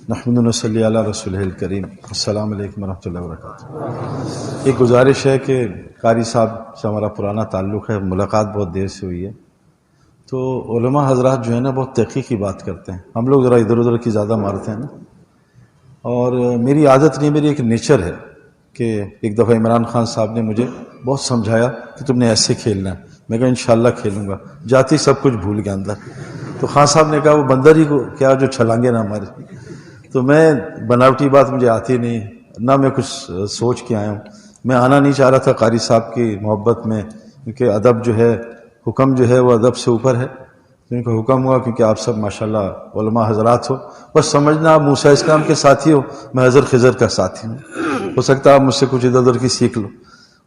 نحمد صلی علی رسول الکریم. السلام علیکم ورحمۃ اللہ وبرکاتہ. ایک گزارش ہے کہ قاری صاحب سے ہمارا پرانا تعلق ہے، ملاقات بہت دیر سے ہوئی ہے، تو علماء حضرات جو ہے نا بہت تحقیقی بات کرتے ہیں، ہم لوگ ذرا ادھر ادھر کی زیادہ مارتے ہیں نا. اور میری عادت نہیں، میری ایک نیچر ہے کہ ایک دفعہ عمران خان صاحب نے مجھے بہت سمجھایا کہ تم نے ایسے کھیلنا ہے. میں کہا انشاءاللہ کھیلوں گا. جاتی سب کچھ بھول گیا اندر. تو خان صاحب نے کہا وہ بندر ہی کو کیا جو چھلانگے نہ ہمارے. تو میں بناوٹی بات مجھے آتی نہیں، نہ میں کچھ سوچ کے آیا ہوں. میں آنا نہیں چاہ رہا تھا قاری صاحب کی محبت میں، کیونکہ ادب جو ہے، حکم جو ہے وہ ادب سے اوپر ہے. ان کا حکم ہوا کیونکہ آپ سب ماشاءاللہ علماء حضرات ہو، بس سمجھنا آپ موسیٰ اسلام کے ساتھی ہو، میں حضرت خضر کا ساتھی ہوں. ہو سکتا ہے آپ مجھ سے کچھ ادھر ادھر کی سیکھ لو.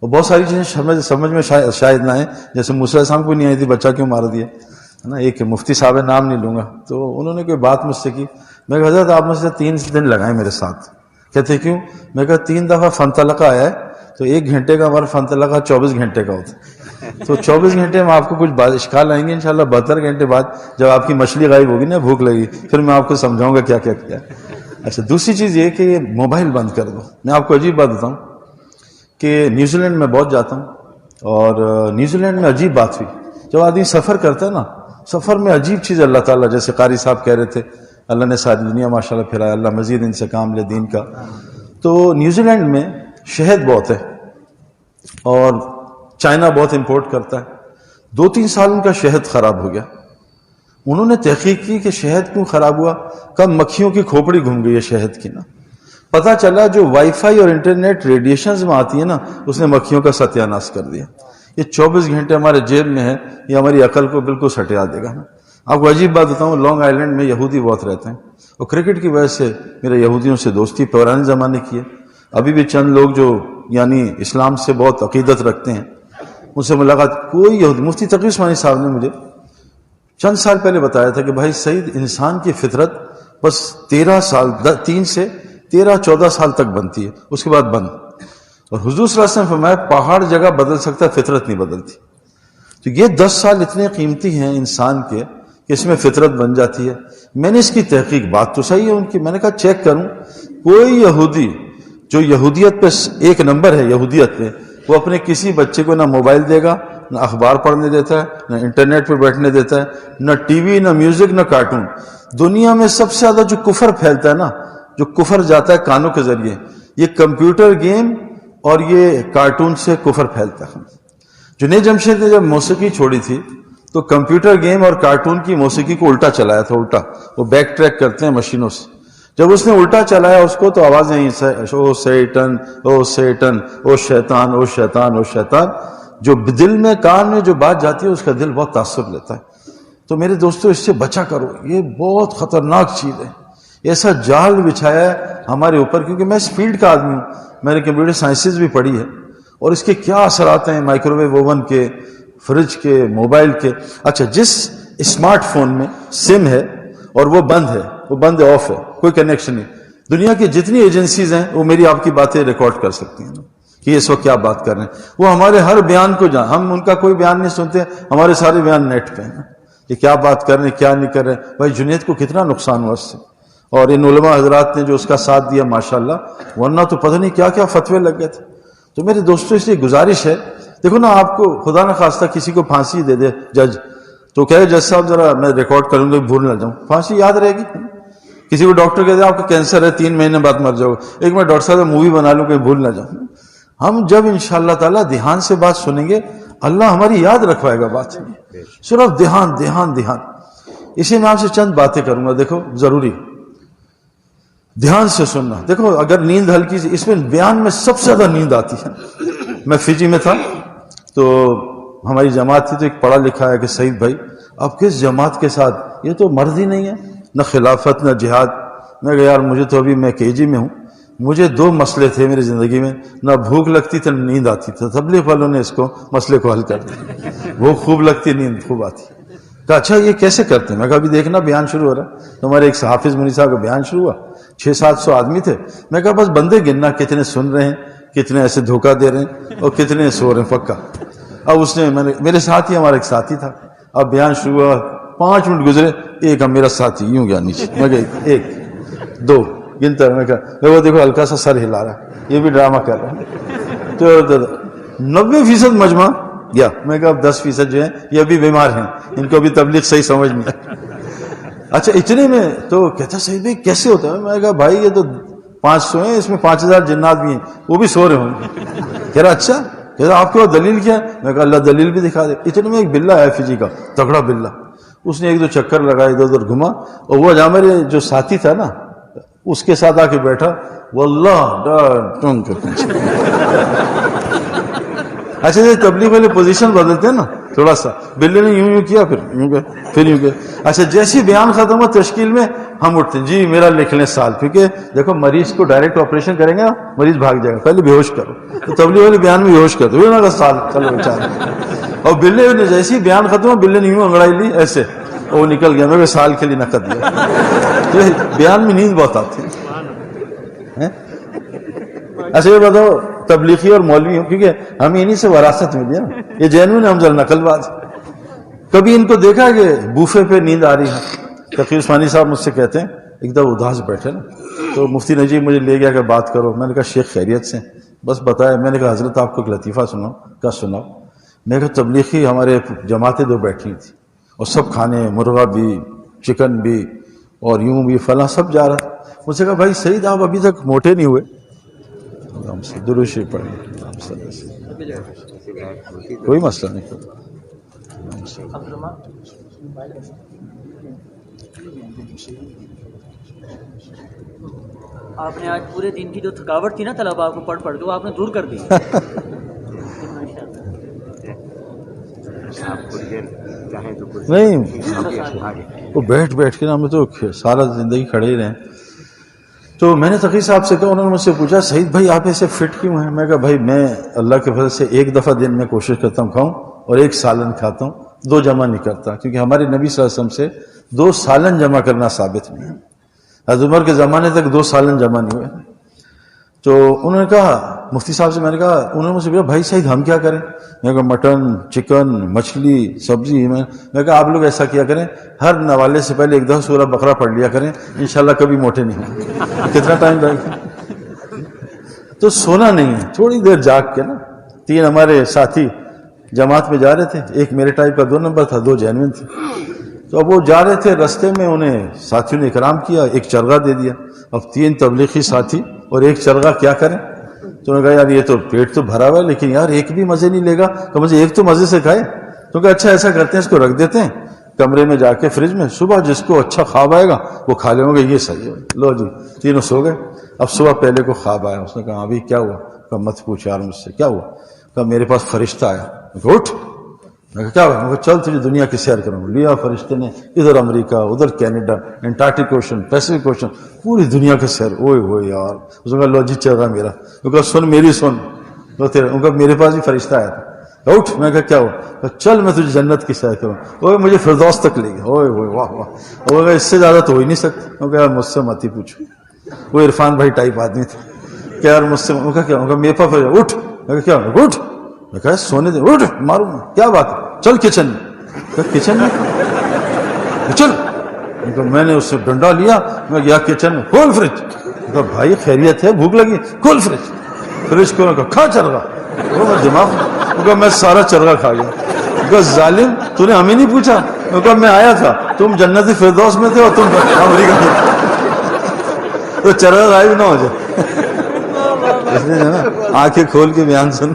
اور بہت ساری چیزیں سمجھ میں شاید نہ آئیں، جیسے موسیٰ اسلام کو نہیں آئی تھی بچہ کیوں مار دیا ہے نا. ایک مفتی صاحب نام نہیں لوں گا، تو انہوں نے کوئی بات مجھ سے کی. میں کہا حضرت آپ مجھ سے 3 دن لگائیں میرے ساتھ. کہتے کیوں؟ میں کہا 3 دفعہ فنطلقہ آیا ہے، تو 1 گھنٹے کا ہمارا فنطلقہ 24 گھنٹے کا ہوتا ہے. تو 24 گھنٹے میں آپ کو کچھ اشکال آئیں گے انشاءاللہ. 72 گھنٹے بعد جب آپ کی مچھلی غائب ہوگی نا، بھوک لگی، پھر میں آپ کو سمجھاؤں گا کیا کیا کیا. اچھا، دوسری چیز یہ کہ یہ موبائل بند کر دو. میں آپ کو عجیب بات بتاؤں کہ نیوزی لینڈ میں بہت جاتا ہوں، اور نیوزی لینڈ میں عجیب بات ہوئی. جب آدمی سفر کرتا ہے نا، سفر میں عجیب چیز اللہ تعالیٰ، جیسے قاری صاحب کہہ رہے تھے، اللہ نے ساری دنیا ماشاءاللہ پھرایا، اللہ مزید ان سے کام لے دین کا. تو نیوزی لینڈ میں شہد بہت ہے، اور چائنا بہت امپورٹ کرتا ہے. 2-3 سال ان کا شہد خراب ہو گیا. انہوں نے تحقیق کی کہ شہد کیوں خراب ہوا. کب مکھیوں کی کھوپڑی گھوم گئی ہے شہد کی نا. پتہ چلا جو وائی فائی اور انٹرنیٹ ریڈیشنز میں آتی ہے نا، اس نے مکھیوں کا ستیہ ناش کر دیا. یہ 24 گھنٹے ہمارے جیب میں ہے، یہ ہماری عقل کو بالکل سٹیا دے گا نا. آپ کو عجیب بات بتاؤں، لانگ آئیلینڈ میں یہودی بہت رہتے ہیں، اور کرکٹ کی وجہ سے میرے یہودیوں سے دوستی پرانے زمانے کی ہے. ابھی بھی چند لوگ جو یعنی اسلام سے بہت عقیدت رکھتے ہیں، ان سے ملاقات. کوئی یہودی، مفتی تقی عثمانی صاحب نے مجھے چند سال پہلے بتایا تھا کہ بھائی سعید، انسان کی فطرت بس 13 سال 3 سے 13-14 سال تک بنتی ہے، اس کے بعد بند. اور حضور صلی اللہ علیہ وسلم فرمایا پہاڑ جگہ بدل سکتا ہے، فطرت نہیں بدلتی. تو یہ 10 سال اتنے قیمتی ہیں انسان کے کہ اس میں فطرت بن جاتی ہے. میں نے اس کی تحقیق، بات تو صحیح ہے ان کی، میں نے کہا چیک کروں. کوئی یہودی جو یہودیت پہ 1 نمبر ہے، یہودیت پہ، وہ اپنے کسی بچے کو نہ موبائل دے گا، نہ اخبار پڑھنے دیتا ہے، نہ انٹرنیٹ پہ بیٹھنے دیتا ہے، نہ ٹی وی، نہ میوزک، نہ کارٹون. دنیا میں سب سے زیادہ جو کفر پھیلتا ہے نا، جو کفر جاتا ہے کانوں کے ذریعے، یہ کمپیوٹر گیم اور یہ کارٹون سے کفر پھیلتا ہے. جنید جمشید نے جب موسیقی چھوڑی تھی تو کمپیوٹر گیم اور کارٹون کی موسیقی کو الٹا چلایا تھا. الٹا وہ بیک ٹریک کرتے ہیں مشینوں سے. جب اس نے الٹا چلایا اس کو، تو آوازیں او سیٹن، او سیٹن، او شیطان، او شیطان، او شیطان. جو دل میں، کان میں جو بات جاتی ہے، اس کا دل بہت تاثر لیتا ہے. تو میرے دوستو، اس سے بچا کرو، یہ بہت خطرناک چیز ہے. ایسا جال بچھایا ہے ہمارے اوپر، کیونکہ میں اس فیلڈ کا آدمی ہوں، میں نے کمپیوٹر سائنسز بھی پڑھی ہے، اور اس کے کیا اثرات ہیں مائکرو ویو اوون کے، فریج کے، موبائل کے. اچھا، جس اسمارٹ فون میں سم ہے اور وہ بند ہے، وہ بند ہے، آف ہے، کوئی کنیکشن نہیں، دنیا کی جتنی ایجنسیز ہیں وہ میری آپ کی باتیں ریکارڈ کر سکتی ہیں کہ یہ اس وقت کیا بات کر رہے ہیں. وہ ہمارے ہر بیان کو ہم ان کا کوئی بیان نہیں سنتے، ہمارے سارے بیان نیٹ پہ ہیں. یہ کیا بات کر رہے ہیں، کیا نہیں کر رہے ہیں. بھائی جنید کو کتنا نقصان ہوا اس سے، اور ان علماء حضرات نے جو اس کا ساتھ دیا ماشاءاللہ، ورنہ تو پتہ نہیں کیا کیا فتوے لگ گئے تھے. تو میرے دوستوں، اس لیے گزارش ہے، دیکھو نا، آپ کو خدا نہ خواستہ کسی کو پھانسی دے دے جج، تو کہے جج صاحب ذرا میں ریکارڈ کروں گا، بھول نہ جاؤں. پھانسی یاد رہے گی. کسی کو ڈاکٹر کہتے ہیں آپ کو کینسر ہے، 3 مہینے بعد مر جاؤ، ایک میں ڈاکٹر صاحب مووی بنا لوں کہ بھول نہ جاؤں. ہم جب انشاءاللہ تعالیٰ دھیان سے بات سنیں گے، اللہ ہماری یاد رکھوائے گا بات. صرف دھیان دھیان دھیان. اسی میں آپ سے چند باتیں کروں گا. دیکھو، ضروری دھیان سے سننا. دیکھو، اگر نیند ہلکی سی، اس میں بیان میں سب سے زیادہ نیند آتی ہے. میں فجی میں تھا، تو ہماری جماعت تھی، تو ایک پڑھا لکھا ہے کہ سعید بھائی آپ کس جماعت کے ساتھ، یہ تو مرد ہی نہیں ہے، نہ خلافت نہ جہاد. میں کہا یار مجھے تو ابھی میں KG میں ہوں، مجھے 2 مسئلے تھے میری زندگی میں، نہ بھوک لگتی تھی نہ نیند آتی تھی. تبلیغ والوں نے اس کو مسئلے کو حل کر دیا. بھوک خوب لگتی، نیند خوب آتی. کہا اچھا یہ کیسے کرتے ہیں؟ میں کہا ابھی دیکھنا بیان شروع ہو رہا ہے. تو ہمارے ایک حافظ منی صاحب کا بیان شروع ہوا، 600-700 آدمی تھے. میں کہا بس بندے گننا، کتنے سن رہے ہیں، کتنے ایسے دھوکہ دے رہے ہیں، اور کتنے سو رہے ہیں پکا. اب اس نے، میرے ساتھ ہی ہمارا ایک ساتھی تھا، اب بیان شروع ہوا، 5 منٹ گزرے، ایک اب میرا ساتھی یوں گیا نیچے، میں کہا 1 2 گنتا ہے، میں کہا وہ دیکھو ہلکا سا سر ہلا رہا ہے، یہ بھی ڈرامہ کر رہا ہے. تو 90% مجمع گیا. میں کہا اب 10% جو ہیں یہ ابھی بیمار ہیں، ان کو ابھی تبلیغ صحیح سمجھ نہیں آئی. اچھا اتنے میں تو کہتا سعید بھائی کیسے ہوتا ہے؟ میں کہا بھائی یہ تو 500 ہیں، اس میں 5000 جنات بھی ہیں، وہ بھی سو رہے ہوں گے. کہہ رہا اچھا، کہہ رہا آپ کے پاس دلیل کیا ہے؟ میں کہا اللہ دلیل بھی دکھا دے. اتنے میں ایک بلہ ہے فجی کا تگڑا بلہ، اس نے 1-2 چکر لگائے، ادھر ادھر گھما، اور وہ جہاں میرے جو ساتھی تھا نا اس کے ساتھ آ کے بیٹھا، واللہ ٹون کر اچھا یہ تبلیغ والے پوزیشن بدلتے ہیں نا تھوڑا سا. بلے نے یوں کیا، پھر یوں کیا، پھر یوں کیا. اچھا جیسی بیان ختم ہوا تشکیل میں ہم اٹھتے ہیں، جی میرا لکھ لیں سال، کیونکہ دیکھو مریض کو ڈائریکٹ آپریشن کریں گے نا مریض بھاگ جائے گا، پہلے بے ہوش کرو. تو تبلیغ والے بیان میں بے ہوش کرتے ہوئے نا سال، چلو بیچارہ. اور بلے نے جیسی بیان ختم ہوا بلے نے یوں انگڑائی لی ایسے، وہ نکل گیا. میں سال کے لیے نقد دیا. تو بیان میں نیند بہت آتی ہے. اچھا یہ بتاؤ تبلیغی اور مولوی ہوں، کیونکہ ہمیں انہی سے وراثت ملی ہے نا، یہ جینون ہے، ہم ذرا نقل باز. کبھی ان کو دیکھا کہ بوفے پہ نیند آ رہی ہے؟ تقی عثمانی صاحب مجھ سے کہتے ہیں ایک دم اداس بیٹھے نا، تو مفتی نجیب مجھے لے گیا کہ بات کرو. میں نے کہا شیخ خیریت سے؟ بس بتایا. میں نے کہا حضرت آپ کو ایک لطیفہ سناؤ. کیا سناؤ؟ میں نے کہا تبلیغی ہمارے جماعتیں 2 بیٹھی تھی اور سب کھانے، مرغا بھی، چکن بھی، اور یوں بھی فلاں سب جا رہا. مجھ سے کہا بھائی سعید آپ ابھی تک موٹے نہیں ہوئے. ہم سے درود شریف پڑھیں، کوئی مسئلہ نہیں. آپ نے آج پورے دن کی جو تھکاوٹ تھی نا طلباء کو پڑھ کے وہ آپ نے دور کر دی. نہیں وہ بیٹھ کے نا ہمیں تو سارا زندگی کھڑے ہی رہے. تو میں نے تقی صاحب سے کہا، انہوں نے مجھ سے پوچھا سعید بھائی آپ ایسے فٹ کیوں ہیں؟ میں کہا بھائی میں اللہ کے فضل سے 1 دفعہ دن میں کوشش کرتا ہوں کھاؤں، اور 1 سالن کھاتا ہوں، 2 جمع نہیں کرتا، کیونکہ ہمارے نبی صلی اللہ علیہ وسلم سے 2 سالن جمع کرنا ثابت نہیں ہے. حضرت عمر کے زمانے تک 2 سالن جمع نہیں ہوئے. تو انہوں نے کہا مفتی صاحب سے، میں نے کہا، انہوں نے مجھ سے کہا بھائی سعید ہم کیا کریں؟ میں نے کہا مٹن، چکن، مچھلی، سبزی. میں کہا آپ لوگ ایسا کیا کریں، ہر نوالے سے پہلے 1 دفعہ سورہ بقرہ پڑھ لیا کریں، انشاءاللہ کبھی موٹے نہیں ہوں گے. کتنا ٹائم لگے گا؟ تو سونا نہیں ہے، تھوڑی دیر جاگ کے نا. 3 ہمارے ساتھی جماعت میں جا رہے تھے، ایک میرے ٹائپ کا 2 نمبر تھا، 2 جینوین تھے. تو اب وہ جا رہے تھے، رستے میں انہیں ساتھیوں نے اکرام کیا، 1 چرغہ دے دیا. اب 3 تبلیغی ساتھی اور 1 چرغہ کیا کریں؟ تو میں نے کہا یار یہ تو پیٹ تو بھرا ہوا ہے، لیکن یار ایک بھی مزے نہیں لے گا، تو مجھے ایک تو مزے سے کھائے. تو کہ اچھا ایسا کرتے ہیں اس کو رکھ دیتے ہیں کمرے میں جا کے فریج میں، صبح جس کو اچھا خواب آئے گا وہ کھا لیں گے. یہ صحیح ہے. لو جی 3 سو گئے. اب صبح پہلے کو خواب آیا، اس نے کہا ابھی کیا ہوا؟ کہا مت پوچھ یار مجھ سے کیا ہوا. کہا میرے پاس فرشتہ آیا. اٹھ. میں کہا کیا ہوا؟ میں کہا چل تجھے دنیا کی سیر کروں. لیا فرشتے نے، ادھر امریکہ، ادھر Canada, Antarctic ocean, Pacific ocean, پوری دنیا کی سیر. اوئے ہوئے یار. اس نے کہا لو جی چل رہا میرا. میں کہا سن میری سن لو تیرا. ان کا میرے پاس بھی فرشتہ آیا تھا. اٹھ. میں کہا کیا ہوا؟ چل میں تجھے جنت کی سیر کروں. اوے مجھے فردوس تک لے گیا. اوئے ہوئے واہ واہ. وہ کہا اس سے زیادہ تو ہو ہی نہیں سکتا. میں کہا یار مجھ سے مت ہی پوچھو. وہ عرفان بھائی ٹائپ آدمی تھا کہ یار مجھ سے. میں کہا کیا؟ میرے پاس اٹھ. میں کہا کیا؟ اٹھ. میں کہا سونے دے. اٹھ ماروں میں. کیا بات ہے؟ چل کچن میں. کچن میں چل. میں نے اس سے ڈنڈا لیا. میں گیا کچن میں. کھول فریج. کہا بھائی خیریت ہے؟ بھوک لگی؟ کھول فریج. فریج کو کہا کھا چرغا. دماغ. کہا میں سارا چرغا کھا گیا. کہا ظالم تو نے ہمیں نہیں پوچھا. میں کہا میں آیا تھا، تم جنت فردوس میں تھے اور تم امریکہ میں تو چرغا غائب نہ ہو جائے. اس لیے نا آنکھیں کھول کے بیان سن.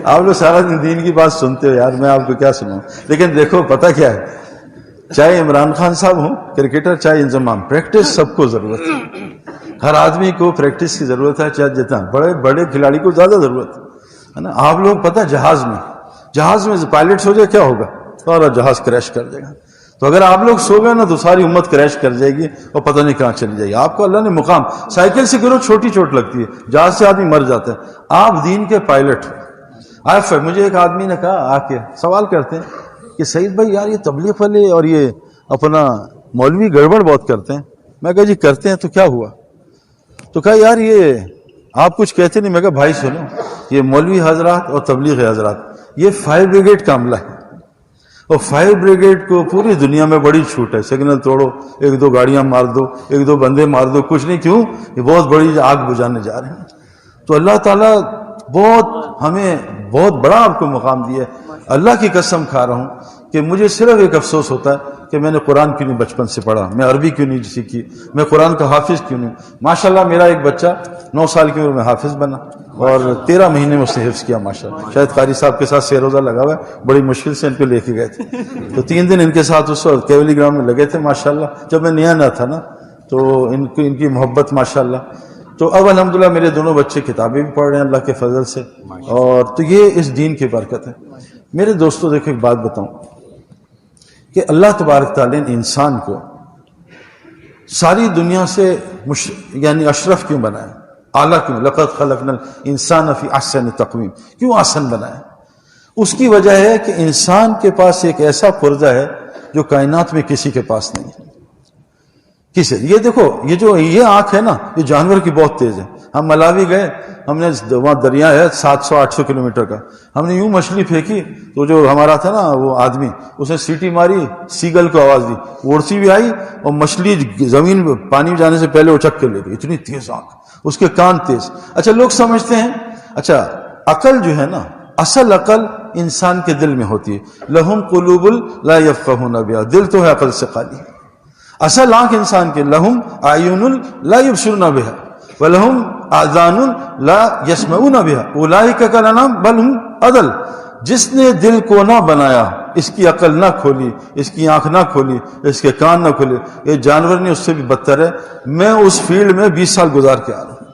آپ لوگ سارا دین کی بات سنتے ہو یار، میں آپ کو کیا سناؤں. لیکن دیکھو پتہ کیا ہے، چاہے عمران خان صاحب ہوں کرکٹر، چاہے انضمام، پریکٹس سب کو ضرورت ہے. ہر آدمی کو پریکٹس کی ضرورت ہے، چاہے جتنا بڑے کھلاڑی کو زیادہ ضرورت ہے نا. آپ لوگ پتہ جہاز میں پائلٹس ہو جائے کیا ہوگا؟ سارا جہاز کریش کر جائے گا. تو اگر آپ لوگ سو گئے نا تو ساری امت کریش کر جائے گی اور پتہ نہیں کہاں چلی جائے گی. آپ کو اللہ نے مقام. سائیکل سے کرو چھوٹی چوٹ لگتی ہے، جہاز سے آدمی مر جاتا ہے. آپ دین کے پائلٹ ہو. مجھے ایک آدمی نے کہا آ کے سوال کرتے ہیں کہ سعید بھائی یار یہ تبلیغ والے اور یہ اپنا مولوی گڑبڑ بہت کرتے ہیں. میں کہا جی کرتے ہیں تو کیا ہوا؟ تو کہا یار یہ آپ کچھ کہتے نہیں. میں کہا بھائی سنو، یہ مولوی حضرات اور تبلیغ حضرات یہ فائر بریگیڈ کا عملہ ہے. اور فائر بریگیڈ کو پوری دنیا میں بڑی چھوٹ ہے، سگنل توڑو، ایک دو گاڑیاں مار دو، ایک دو بندے مار دو، کچھ نہیں. کیوں؟ یہ بہت بڑی آگ بجھانے جا رہے ہیں. تو اللہ تعالیٰ ہمیں بہت بڑا آپ کو مقام دیا ہے. اللہ کی قسم کھا رہا ہوں کہ مجھے صرف ایک افسوس ہوتا ہے کہ میں نے قرآن کیوں نہیں بچپن سے پڑھا، میں عربی کیوں نہیں سیکھی، میں قرآن کا حافظ کیوں نہیں. ماشاءاللہ میرا ایک بچہ 9 سال کی عمر میں حافظ بنا اور 13 مہینے میں اس نے حفظ کیا ماشاءاللہ. شاید قاری صاحب کے ساتھ سیر روزہ لگا ہوا ہے، بڑی مشکل سے ان کو لے کے گئے تھے. تو 3 دن ان کے ساتھ اس وقت کیولی گراؤنڈ میں لگے تھے ماشاءاللہ. جب میں نیا تھا نا تو ان کی محبت ماشاءاللہ. تو اب الحمدللہ میرے دونوں بچے کتابیں بھی پڑھ رہے ہیں اللہ کے فضل سے. اور تو یہ اس دین کی برکت ہے. میرے دوستو دیکھو ایک بات بتاؤں کہ اللہ تبارک تعالیٰ نے انسان کو ساری دنیا سے یعنی اشرف کیوں بنایا، اعلیٰ کیوں؟ لقد خلقنا الانسان فی احسن تقویم. کیوں احسن بنایا؟ اس کی وجہ ہے کہ انسان کے پاس ایک ایسا پرزہ ہے جو کائنات میں کسی کے پاس نہیں ہے. یہ دیکھو یہ آنکھ ہے نا، یہ جانور کی بہت تیز ہے. ہم ملاوی گئے، ہم نے وہاں دریا ہے 700-800 کلومیٹر کا، ہم نے یوں مچھلی پھینکی تو جو ہمارا تھا نا وہ آدمی، اس نے سیٹی ماری، سیگل کو آواز دی، اڑسی بھی آئی اور مچھلی زمین پانی میں جانے سے پہلے اچک کے لے گئی. اتنی تیز آنکھ، اس کے کان تیز. اچھا لوگ سمجھتے ہیں اچھا عقل جو ہے نا، اصل عقل انسان کے دل میں ہوتی ہے. لہم قلوب لا یفقہون بہا، دل تو ہے عقل سے خالی. اصل آنکھ انسان کے لہم اعین لا یبصرون بہا ولہم آذان لا یسمعون بہا اولئک کالانعام بل ہم اضل. جس نے دل کو نہ بنایا، اس کی عقل نہ کھولی، اس کی آنکھ نہ کھولی، اس کے کان نہ کھولے، یہ جانور نے اس سے بھی بدتر ہے. میں اس فیلڈ میں 20 سال گزار کے آ رہا ہوں.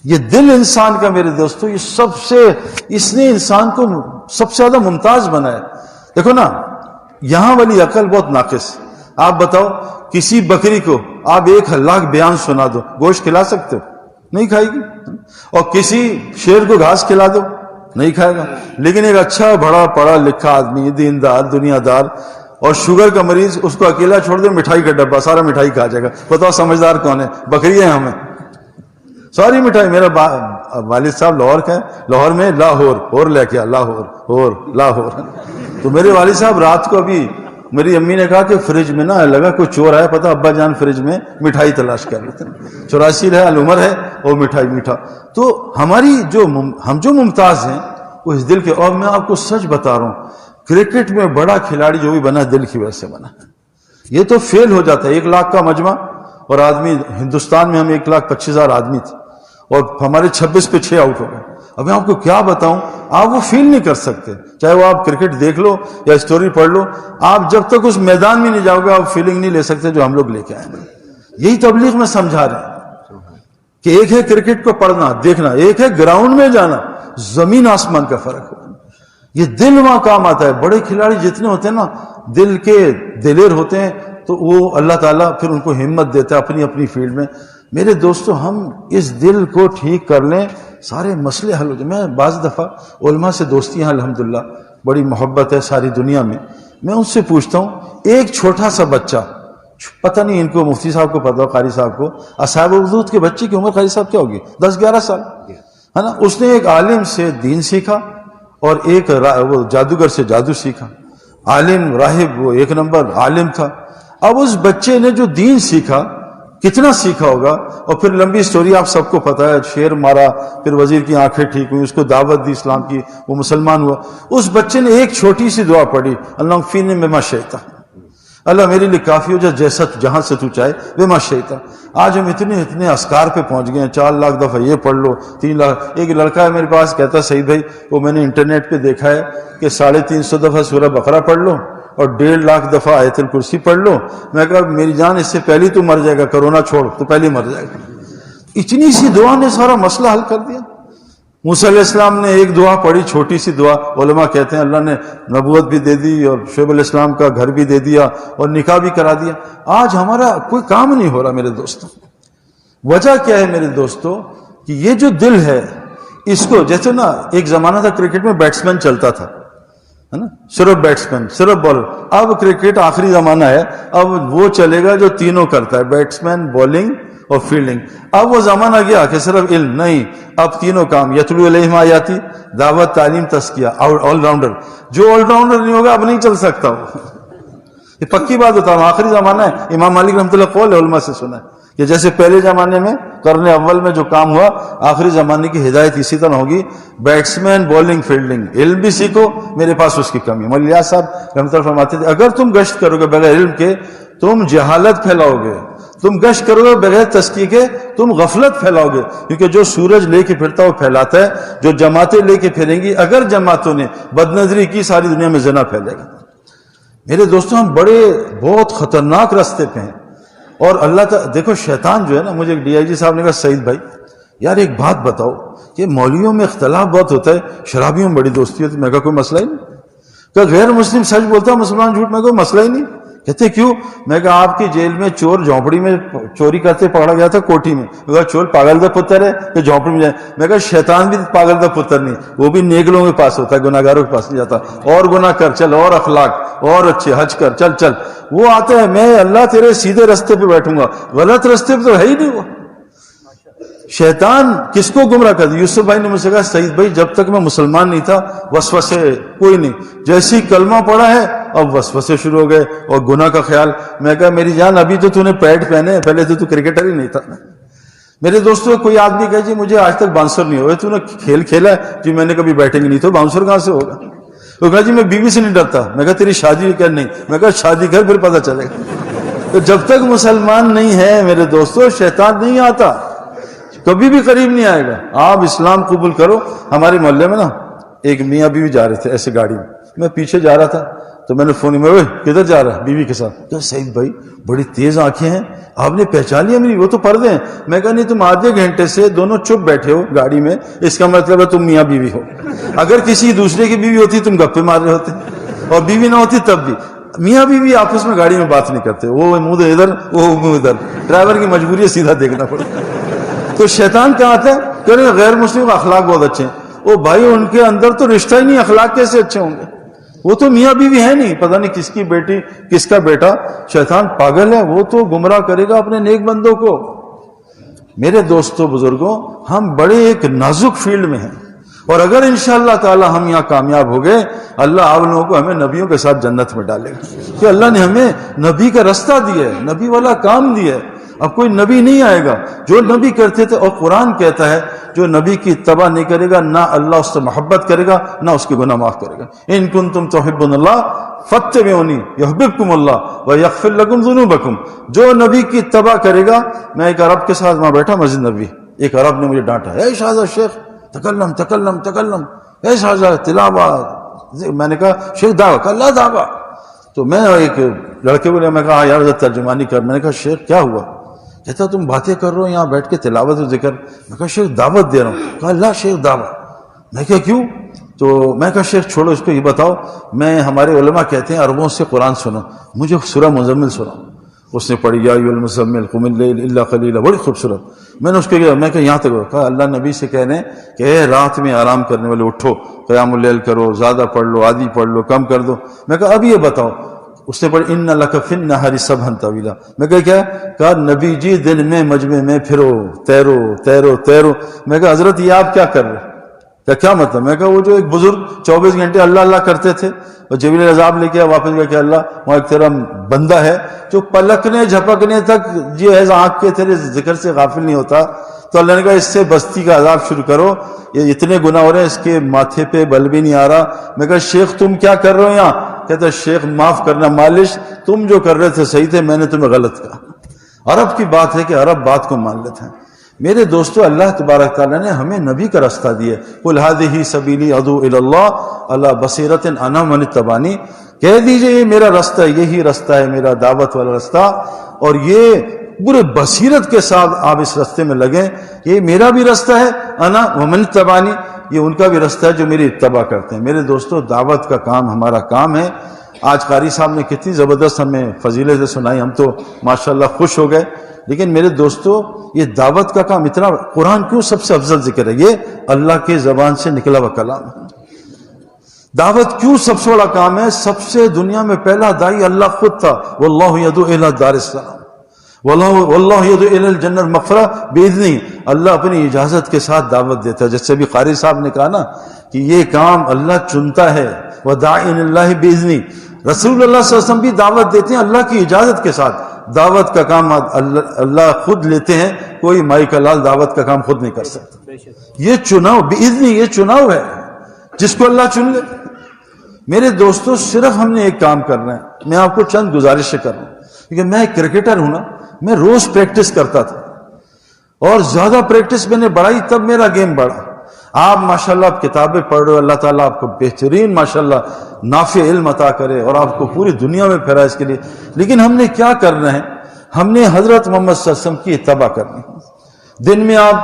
یہ دل انسان کا میرے دوستو، یہ اس نے انسان کو سب سے زیادہ ممتاز بنایا. دیکھو نا یہاں والی عقل بہت ناقص. آپ بتاؤ کسی بکری کو آپ 1,00,000 بیان سنا دو، گوشت کھلا سکتے ہو؟ نہیں کھائے گی. اور کسی شیر کو گھاس کھلا دو، نہیں کھائے گا. لیکن ایک اچھا بڑا پڑھا لکھا آدمی، دیندار، دنیا دار اور شوگر کا مریض، اس کو اکیلا چھوڑ دے، مٹھائی کا ڈبہ سارا مٹھائی کھا جائے گا. بتاؤ سمجھدار کون ہے؟ بکری ہے ہمیں ساری مٹھائی. میرا والد صاحب لاہور کا ہے، لاہور میں لاہور لے کے لاہور. تو میرے والد صاحب رات کو ابھی میری امی نے کہا کہ فریج میں نہ لگا کوئی چور آیا، پتا ابا جان فریج میں مٹھائی تلاش کر لیتے ہیں. 84 ہے، العمر ہے، اور مٹھائی میٹھا. تو ہماری ہم جو ممتاز ہیں وہ اس دل کے. اور میں آپ کو سچ بتا رہا ہوں، کرکٹ میں بڑا کھلاڑی جو بھی بنا دل کی وجہ سے بنا. یہ تو فیل ہو جاتا ہے. 1,00,000 کا مجمع اور آدمی، ہندوستان میں ہم 1,25,000 آدمی تھے اور ہمارے 26 پہ 6 آؤٹ ہو گئے. اب میں آپ کو کیا بتاؤں، آپ وہ فیل نہیں کر سکتے. چاہے وہ آپ کرکٹ دیکھ لو یا اسٹوری پڑھ لو، آپ جب تک اس میدان میں نہیں جاؤ گے آپ فیلنگ نہیں لے سکتے جو ہم لوگ لے کے آئے ہیں. یہی تبلیغ میں سمجھا رہے ہیں کہ ایک ہے کرکٹ کو پڑھنا دیکھنا، ایک ہے گراؤنڈ میں جانا. زمین آسمان کا فرق ہو. یہ دل وہاں کام آتا ہے. بڑے کھلاڑی جتنے ہوتے ہیں نا دل کے دلیر ہوتے ہیں، تو وہ اللہ تعالیٰ پھر ان کو ہمت دیتا ہے اپنی اپنی فیلڈ میں. میرے دوستو ہم اس دل کو ٹھیک کر لیں، سارے مسئلے حل ہو جائیں. میں بعض دفعہ علماء سے دوستی ہیں الحمدللہ، بڑی محبت ہے ساری دنیا میں. میں ان سے پوچھتا ہوں، ایک چھوٹا سا بچہ، پتہ نہیں ان کو مفتی صاحب کو پتہ ہو، قاری صاحب کو، اصحاب الحدود کے بچے کی عمر قاری صاحب کیا ہوگی؟ 10-11 سال ہے نا. اس نے ایک عالم سے دین سیکھا اور ایک وہ جادوگر سے جادو سیکھا. عالم راہب وہ 1 نمبر عالم تھا. اب اس بچے نے جو دین سیکھا کتنا سیکھا ہوگا. اور پھر لمبی سٹوری آپ سب کو پتہ ہے، شیر مارا، پھر وزیر کی آنکھیں ٹھیک ہوئی، اس کو دعوت دی اسلام کی، وہ مسلمان ہوا. اس بچے نے ایک چھوٹی سی دعا پڑھی، اللہم فینی بما شئت، اللہ میرے لیے کافی ہو جائے جیسا جہاں سے تو چاہے، بما شئت. آج ہم اتنے اسکار پہ پہنچ گئے ہیں، 4 لاکھ دفعہ یہ پڑھ لو، 3 لاکھ. ایک لڑکا ہے میرے پاس کہتا ہے سعید بھائی، وہ میں نے انٹرنیٹ پہ دیکھا ہے کہ 350 دفعہ سورہ بقرہ پڑھ لو اور 1.5 لاکھ دفعہ آیت الکرسی پڑھ لو. میں کہا میری جان اس سے پہلے تو مر جائے گا، کرونا چھوڑ تو پہلے مر جائے گا. اتنی سی دعا نے سارا مسئلہ حل کر دیا. موسیٰ علیہ السلام نے ایک دعا پڑھی، چھوٹی سی دعا. علماء کہتے ہیں اللہ نے نبوت بھی دے دی اور شعیب علیہ السلام کا گھر بھی دے دیا اور نکاح بھی کرا دیا. آج ہمارا کوئی کام نہیں ہو رہا میرے دوستوں. وجہ کیا ہے میرے دوستوں؟ کہ یہ جو دل ہے اس کو، جیسے نا ایک زمانہ تھا کرکٹ میں بیٹسمین چلتا تھا ہے نا، صرف بیٹسمین صرف بالر. اب کرکٹ آخری زمانہ ہے، اب وہ چلے گا جو تینوں کرتا ہے، بیٹسمین، بالنگ اور فیلڈنگ. اب وہ زمانہ گیا کہ صرف علم نہیں، اب تینوں کام، یتلو علیہم آیاتی، دعوت، تعلیم، تزکیہ، آل راؤنڈر. جو آل راؤنڈر نہیں ہوگا اب نہیں چل سکتا وہ. یہ پکی بات ہوتا ہے. آخری زمانہ ہے. امام مالک رحمۃ اللہ قول ہے، علماء سے سنا ہے کہ جیسے پہلے زمانے میں قرن اول میں جو کام ہوا، آخری زمانے کی ہدایت اسی طرح ہوگی. بیٹسمین، بولنگ، فیلڈنگ، علم بھی سیکھو، میرے پاس اس کی کمی. مولانا الیاس صاحب رحمۃ اللہ فرماتے تھے اگر تم گشت کرو گے بغیر علم کے تم جہالت پھیلاؤ گے، تم گشت کرو گے بغیر تزکیے کے تم غفلت پھیلاؤ گے. کیونکہ جو سورج لے کے پھرتا ہے وہ پھیلاتا ہے، جو جماعتیں لے کے پھریں گی، اگر جماعتوں نے بد نظری کی ساری دنیا میں زنا پھیلے گا. میرے دوستوں ہم بہت خطرناک راستے پہ ہیں. اور اللہ تعالیٰ دیکھو شیطان جو ہے نا، مجھے ایک ڈی آئی جی صاحب نے کہا سعید بھائی یار ایک بات بتاؤ کہ مولویوں میں اختلاف بہت ہوتا ہے، شرابیوں میں بڑی دوستی ہوتی ہے. میں کہا کوئی مسئلہ ہی نہیں. کہ غیر مسلم سچ بولتا ہے، مسلمان جھوٹ. میں کوئی مسئلہ ہی نہیں. کہتے کیوں؟ میں کہا آپ کی جیل میں چور جھونپڑی میں چوری کرتے پکڑا گیا تھا کوٹھی میں. میں کہا چور پاگل کا پتر ہے کہ جھونپڑی میں جائے. میں کہا شیطان بھی پاگل کا پتر نہیں، وہ بھی نیک لوگوں کے پاس ہوتا ہے، گناہ گاروں کے پاس نہیں جاتا. اور گناہ کر چل، اور اخلاق اور اچھے، حج کر چل چل. وہ آتا ہے میں اللہ تیرے سیدھے رستے پہ بیٹھوں گا، غلط رستے پہ تو ہے ہی نہیں. وہ شیطان کس کو گمراہ کر دیا؟ یوسف بھائی نے مجھ سے کہا سعید بھائی جب تک میں مسلمان نہیں تھا وسوسے کوئی نہیں، جیسی کلمہ پڑا ہے اب وسوسے شروع ہو گئے اور گناہ کا خیال. میں کہا میری جان ابھی تو نے پیڈ پہنے، پہلے تو کرکٹر ہی نہیں تھا. میرے دوستوں کوئی آدمی کہے جی مجھے آج تک باؤنسر نہیں ہوئے. تو نے کھیل کھیلا ہے؟ جی میں نے کبھی بیٹنگ نہیں تو باؤنسر کہاں سے ہوگا؟ تو کہا جی میں بیوی سے نہیں ڈرتا. میں کہا تیری شادی کر نہیں. میں کہا شادی کر پھر پتہ چلے گا. تو جب تک مسلمان نہیں ہے میرے دوستوں شیطان نہیں آتا، کبھی بھی قریب نہیں آئے گا. آپ اسلام قبول کرو. ہمارے محلے میں نا ایک میاں بیوی جا رہے تھے ایسے گاڑی میں، میں پیچھے جا رہا تھا تو میں نے فون میں کدھر جا رہا ہے؟ بیوی کے ساتھ. کہ سعید بھائی بڑی تیز آنکھیں ہیں، آپ نے پہچان لیا میری؟ وہ تو پردے ہیں. میں کہا نہیں تم آدھے گھنٹے سے دونوں چپ بیٹھے ہو گاڑی میں، اس کا مطلب ہے تم میاں بیوی ہو. اگر کسی دوسرے کی بیوی ہوتی تم گپے مار رہے ہوتے، اور بیوی نہ ہوتی تب بھی. میاں بیوی آپس میں گاڑی میں بات نہیں کرتے، وہ منہ ادھر وہ منہ ادھر. ڈرائیور کی مجبوری ہے سیدھا دیکھنا پڑتا. تو شیطان کہاں آتا ہے کہ غیر مسلم اخلاق بہت اچھے ہیں. او بھائی ان کے اندر تو رشتہ ہی نہیں، اخلاق کیسے اچھے ہوں گے؟ وہ تو میاں بیوی ہے نہیں، پتہ نہیں کس کی بیٹی کس کا بیٹا. شیطان پاگل ہے، وہ تو گمراہ کرے گا اپنے نیک بندوں کو. میرے دوستوں بزرگوں ہم بڑے ایک نازک فیلڈ میں ہیں، اور اگر انشاءاللہ تعالی ہم یہاں کامیاب ہو گئے اللہ آپ لوگوں کو ہمیں نبیوں کے ساتھ جنت میں ڈالے گا. کہ اللہ نے ہمیں نبی کا رستہ دیا ہے، نبی والا کام دیا ہے. اب کوئی نبی نہیں آئے گا جو نبی کرتے تھے. اور قرآن کہتا ہے جو نبی کی اتباع نہیں کرے گا نہ اللہ اس سے محبت کرے گا نہ اس کے گناہ معاف کرے گا. ان کنتم تحبون اللہ فاتبعونی یحببکم اللہ ویغفر لکم ذنوبکم. جو نبی کی اتباع کرے گا. میں ایک عرب کے ساتھ وہاں بیٹھا مسجد نبی، ایک عرب نے مجھے ڈانٹا، اے شاہزادہ شیخ تکلم تکلم تکلم، اے شاہزادہ تلاوت. میں نے کہا شیخ دعویٰ کہ اللہ دعویٰ. تو میں ایک لڑکے بولے، میں کہا یار ترجمانی کر. میں نے کہا شیخ کیا ہوا؟ کہتا تم باتیں کر رہے ہو یہاں بیٹھ کے تلاوت و ذکر. میں کہا شیخ دعوت دے رہا ہوں. کہا اللہ شیخ دعوت. میں کہا کیوں؟ تو میں کہا شیخ چھوڑو اس کو، یہ بتاؤ میں ہمارے علماء کہتے ہیں عربوں سے قرآن سنو، مجھے سورہ مزمل سنو. اس نے پڑھی یا ایھا المزمل قم اللیل الا قلیلا، بڑی خوبصورت. میں نے اس کو کہا، میں کہ یہاں تک کہا اللہ نبی سے کہنے کہ اے رات میں آرام کرنے والے اٹھو، قیام اللیل کرو، زیادہ پڑھ لو، آدھی پڑھ لو، کم کر دو. میں کہا اب یہ بتاؤ. اس نے پڑھی ان لک فی النہار سبحا طویلا. میں کہا کیا؟ نبی جی دن میں مجمع میں پھرو، تیرو تیرو تیرو. میں کہا حضرت یہ آپ کیا کر رہے؟ کیا مطلب؟ میں کہا وہ جو ایک بزرگ 24 گھنٹے اللہ اللہ کرتے تھے اور جبریل عذاب لے کے واپس گیا کہ اللہ وہاں ایک تیرا بندہ ہے جو پلکنے جھپکنے تک یہ ہے آنکھ کے تیرے ذکر سے غافل نہیں ہوتا. تو اللہ نے کہا اس سے بستی کا عذاب شروع کرو، یہ اتنے گناہ ہو رہے ہیں اس کے ماتھے پہ بل بھی نہیں آ رہا. میں کہا شیخ تم کیا کر رہے ہو یہاں؟ کہتا شیخ معاف کرنا مالش، تم جو کر رہے تھے صحیح تھے، میں نے تمہیں غلط کہا. عرب کی بات ہے کہ عرب بات کو مان لیتے ہیں. میرے دوستو اللہ تبارک تعالیٰ نے ہمیں نبی کا رستہ دیا. قل ھذہ سبیلی ادعو الی اللہ علی بصیرۃ انا ومن اتبعنی. کہہ دیجئے یہ میرا راستہ، یہی راستہ ہے میرا دعوت والا راستہ، اور یہ پورے بصیرت کے ساتھ آپ اس راستے میں لگیں. یہ میرا بھی راستہ ہے، انا ومن اتبعنی، یہ ان کا بھی راستہ ہے جو میری اتباع کرتے ہیں. میرے دوستو دعوت کا کام ہمارا کام ہے. آج قاری صاحب نے کتنی زبردست ہمیں فضیلتیں سنائی، ہم تو ماشاءاللہ خوش ہو گئے. لیکن میرے دوستو یہ دعوت کا کام اتنا، قرآن کیوں سب سے افضل ذکر ہے؟ یہ اللہ کے زبان سے نکلا ہوا کلام ہے. دعوت کیوں سب سے بڑا کام ہے؟ سب سے دنیا میں پہلا داعی اللہ خود تھا، واللہ یدعو الی دار السلام. واللہ یدعو الی الجنہ مغفرہ باذنہ، اللہ اپنی اجازت کے ساتھ دعوت دیتا ہے. جیسے بھی قاری صاحب نے کہا نا کہ یہ کام اللہ چنتا ہے، وداعی الی اللہ باذنہ. رسول اللہ صلی اللہ علیہ وسلم بھی دعوت دیتے ہیں اللہ کی اجازت کے ساتھ. دعوت کا کام اللہ خود لیتے ہیں، کوئی مائی کا لال دعوت کا کام خود نہیں کر سکتا. یہ چناؤ باذنہ، یہ چناؤ ہے جس کو اللہ چن لے. میرے دوستو صرف ہم نے ایک کام کرنا ہے. میں آپ کو چند گزارشیں کر رہا ہوں کیونکہ میں کرکٹر ہوں نا، میں روز پریکٹس کرتا تھا اور زیادہ پریکٹس میں نے بڑھائی تب میرا گیم بڑھا. آپ ماشاءاللہ آپ کتابیں پڑھ رہے ہو، اللہ تعالیٰ آپ کو بہترین ماشاءاللہ نافع علم عطا کرے اور آپ کو پوری دنیا میں پھیرائے اس کے لیے. لیکن ہم نے کیا کرنا ہے؟ ہم نے حضرت محمد صلی اللہ علیہ وسلم کی اتباع کرنی ہے. دن میں آپ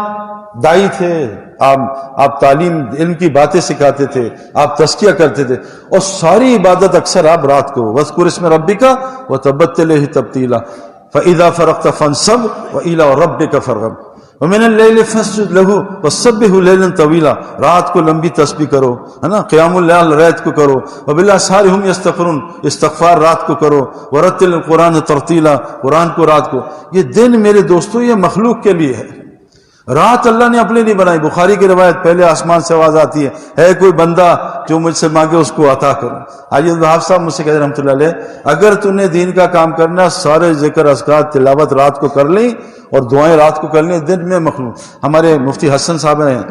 دائی تھے، آپ تعلیم علم کی باتیں سکھاتے تھے، آپ تزکیہ کرتے تھے، اور ساری عبادت اکثر آپ رات کو وَاذْكُرِ اسْمَ رَبِّكَ وَتَبَتَّلْ إِلَيْهِ تَبْتِيلًا فَإِذَا فَرَغْتَ فَانْصَبْ وَإِلَىٰ رَبِّكَ فَارْغَب وَمِنَ اللَّيْلِ فَاسْجُدْ لَهُ وَسَبِّحْهُ لَيْلًا طَوِيلًا. رات کو لمبی تسبیح کرو، ہے نا، قیام اللیل رات کو کرو، وَبِالْأَسْحَارِ هُمْ يَسْتَغْفِرُونَ استغفار رات کو کرو، وَرَتِّلِ الْقُرْآنَ تَرْتِيلًا قرآن کو رات کو. یہ دن میرے دوستو یہ مخلوق کے لیے ہے، رات اللہ نے اپنے لیے بنائی. بخاری کی روایت، پہلے آسمان سے آواز آتی ہے کوئی بندہ جو مجھ سے مانگے اس کو عطا کرو. حاجی الوہاب صاحب مجھ سے کہتے ہیں رحمۃ اللہ علیہ، اگر تو نے دین کا کام کرنا سارے ذکر اذکار تلاوت رات کو کر لیں اور دعائیں رات کو کر لیں، دن میں مخلوق. ہمارے مفتی حسن صاحب ہیں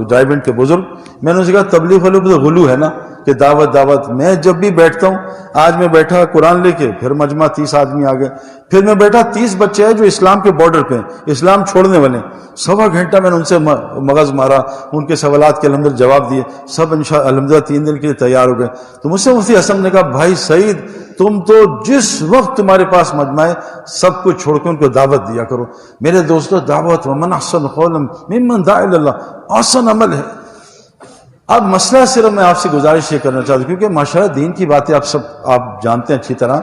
ڈائیونڈ کے بزرگ، میں نے ان سے کہا تبلیغ والوں کو غلو ہے نا کہ دعوت. میں جب بھی بیٹھتا ہوں، آج میں بیٹھا قرآن لے کے، پھر مجمع 30 آدمی آ گئے، پھر میں بیٹھا 30 بچے ہیں جو اسلام کے بارڈر پہ ہیں، اسلام چھوڑنے والے ہیں. سوا گھنٹہ میں نے ان سے مغز مارا، ان کے سوالات کے الحمدللہ جواب دیے، سب انشاءاللہ الحمدللہ 3 دن کے لیے تیار ہو گئے. تو مجھ سے مفتی حسن نے کہا بھائی سعید، تم تو جس وقت تمہارے پاس مجمع ہے سب کچھ چھوڑ کے ان کو دعوت دیا کرو. میرے دوستو دعوت ومن احسن قولا ممن دعا الی اللہ آسان عمل ہے. اب مسئلہ صرف میں آپ سے گزارش یہ کرنا چاہتا ہوں کیونکہ ماشاءاللہ دین کی باتیں آپ جانتے ہیں اچھی طرح.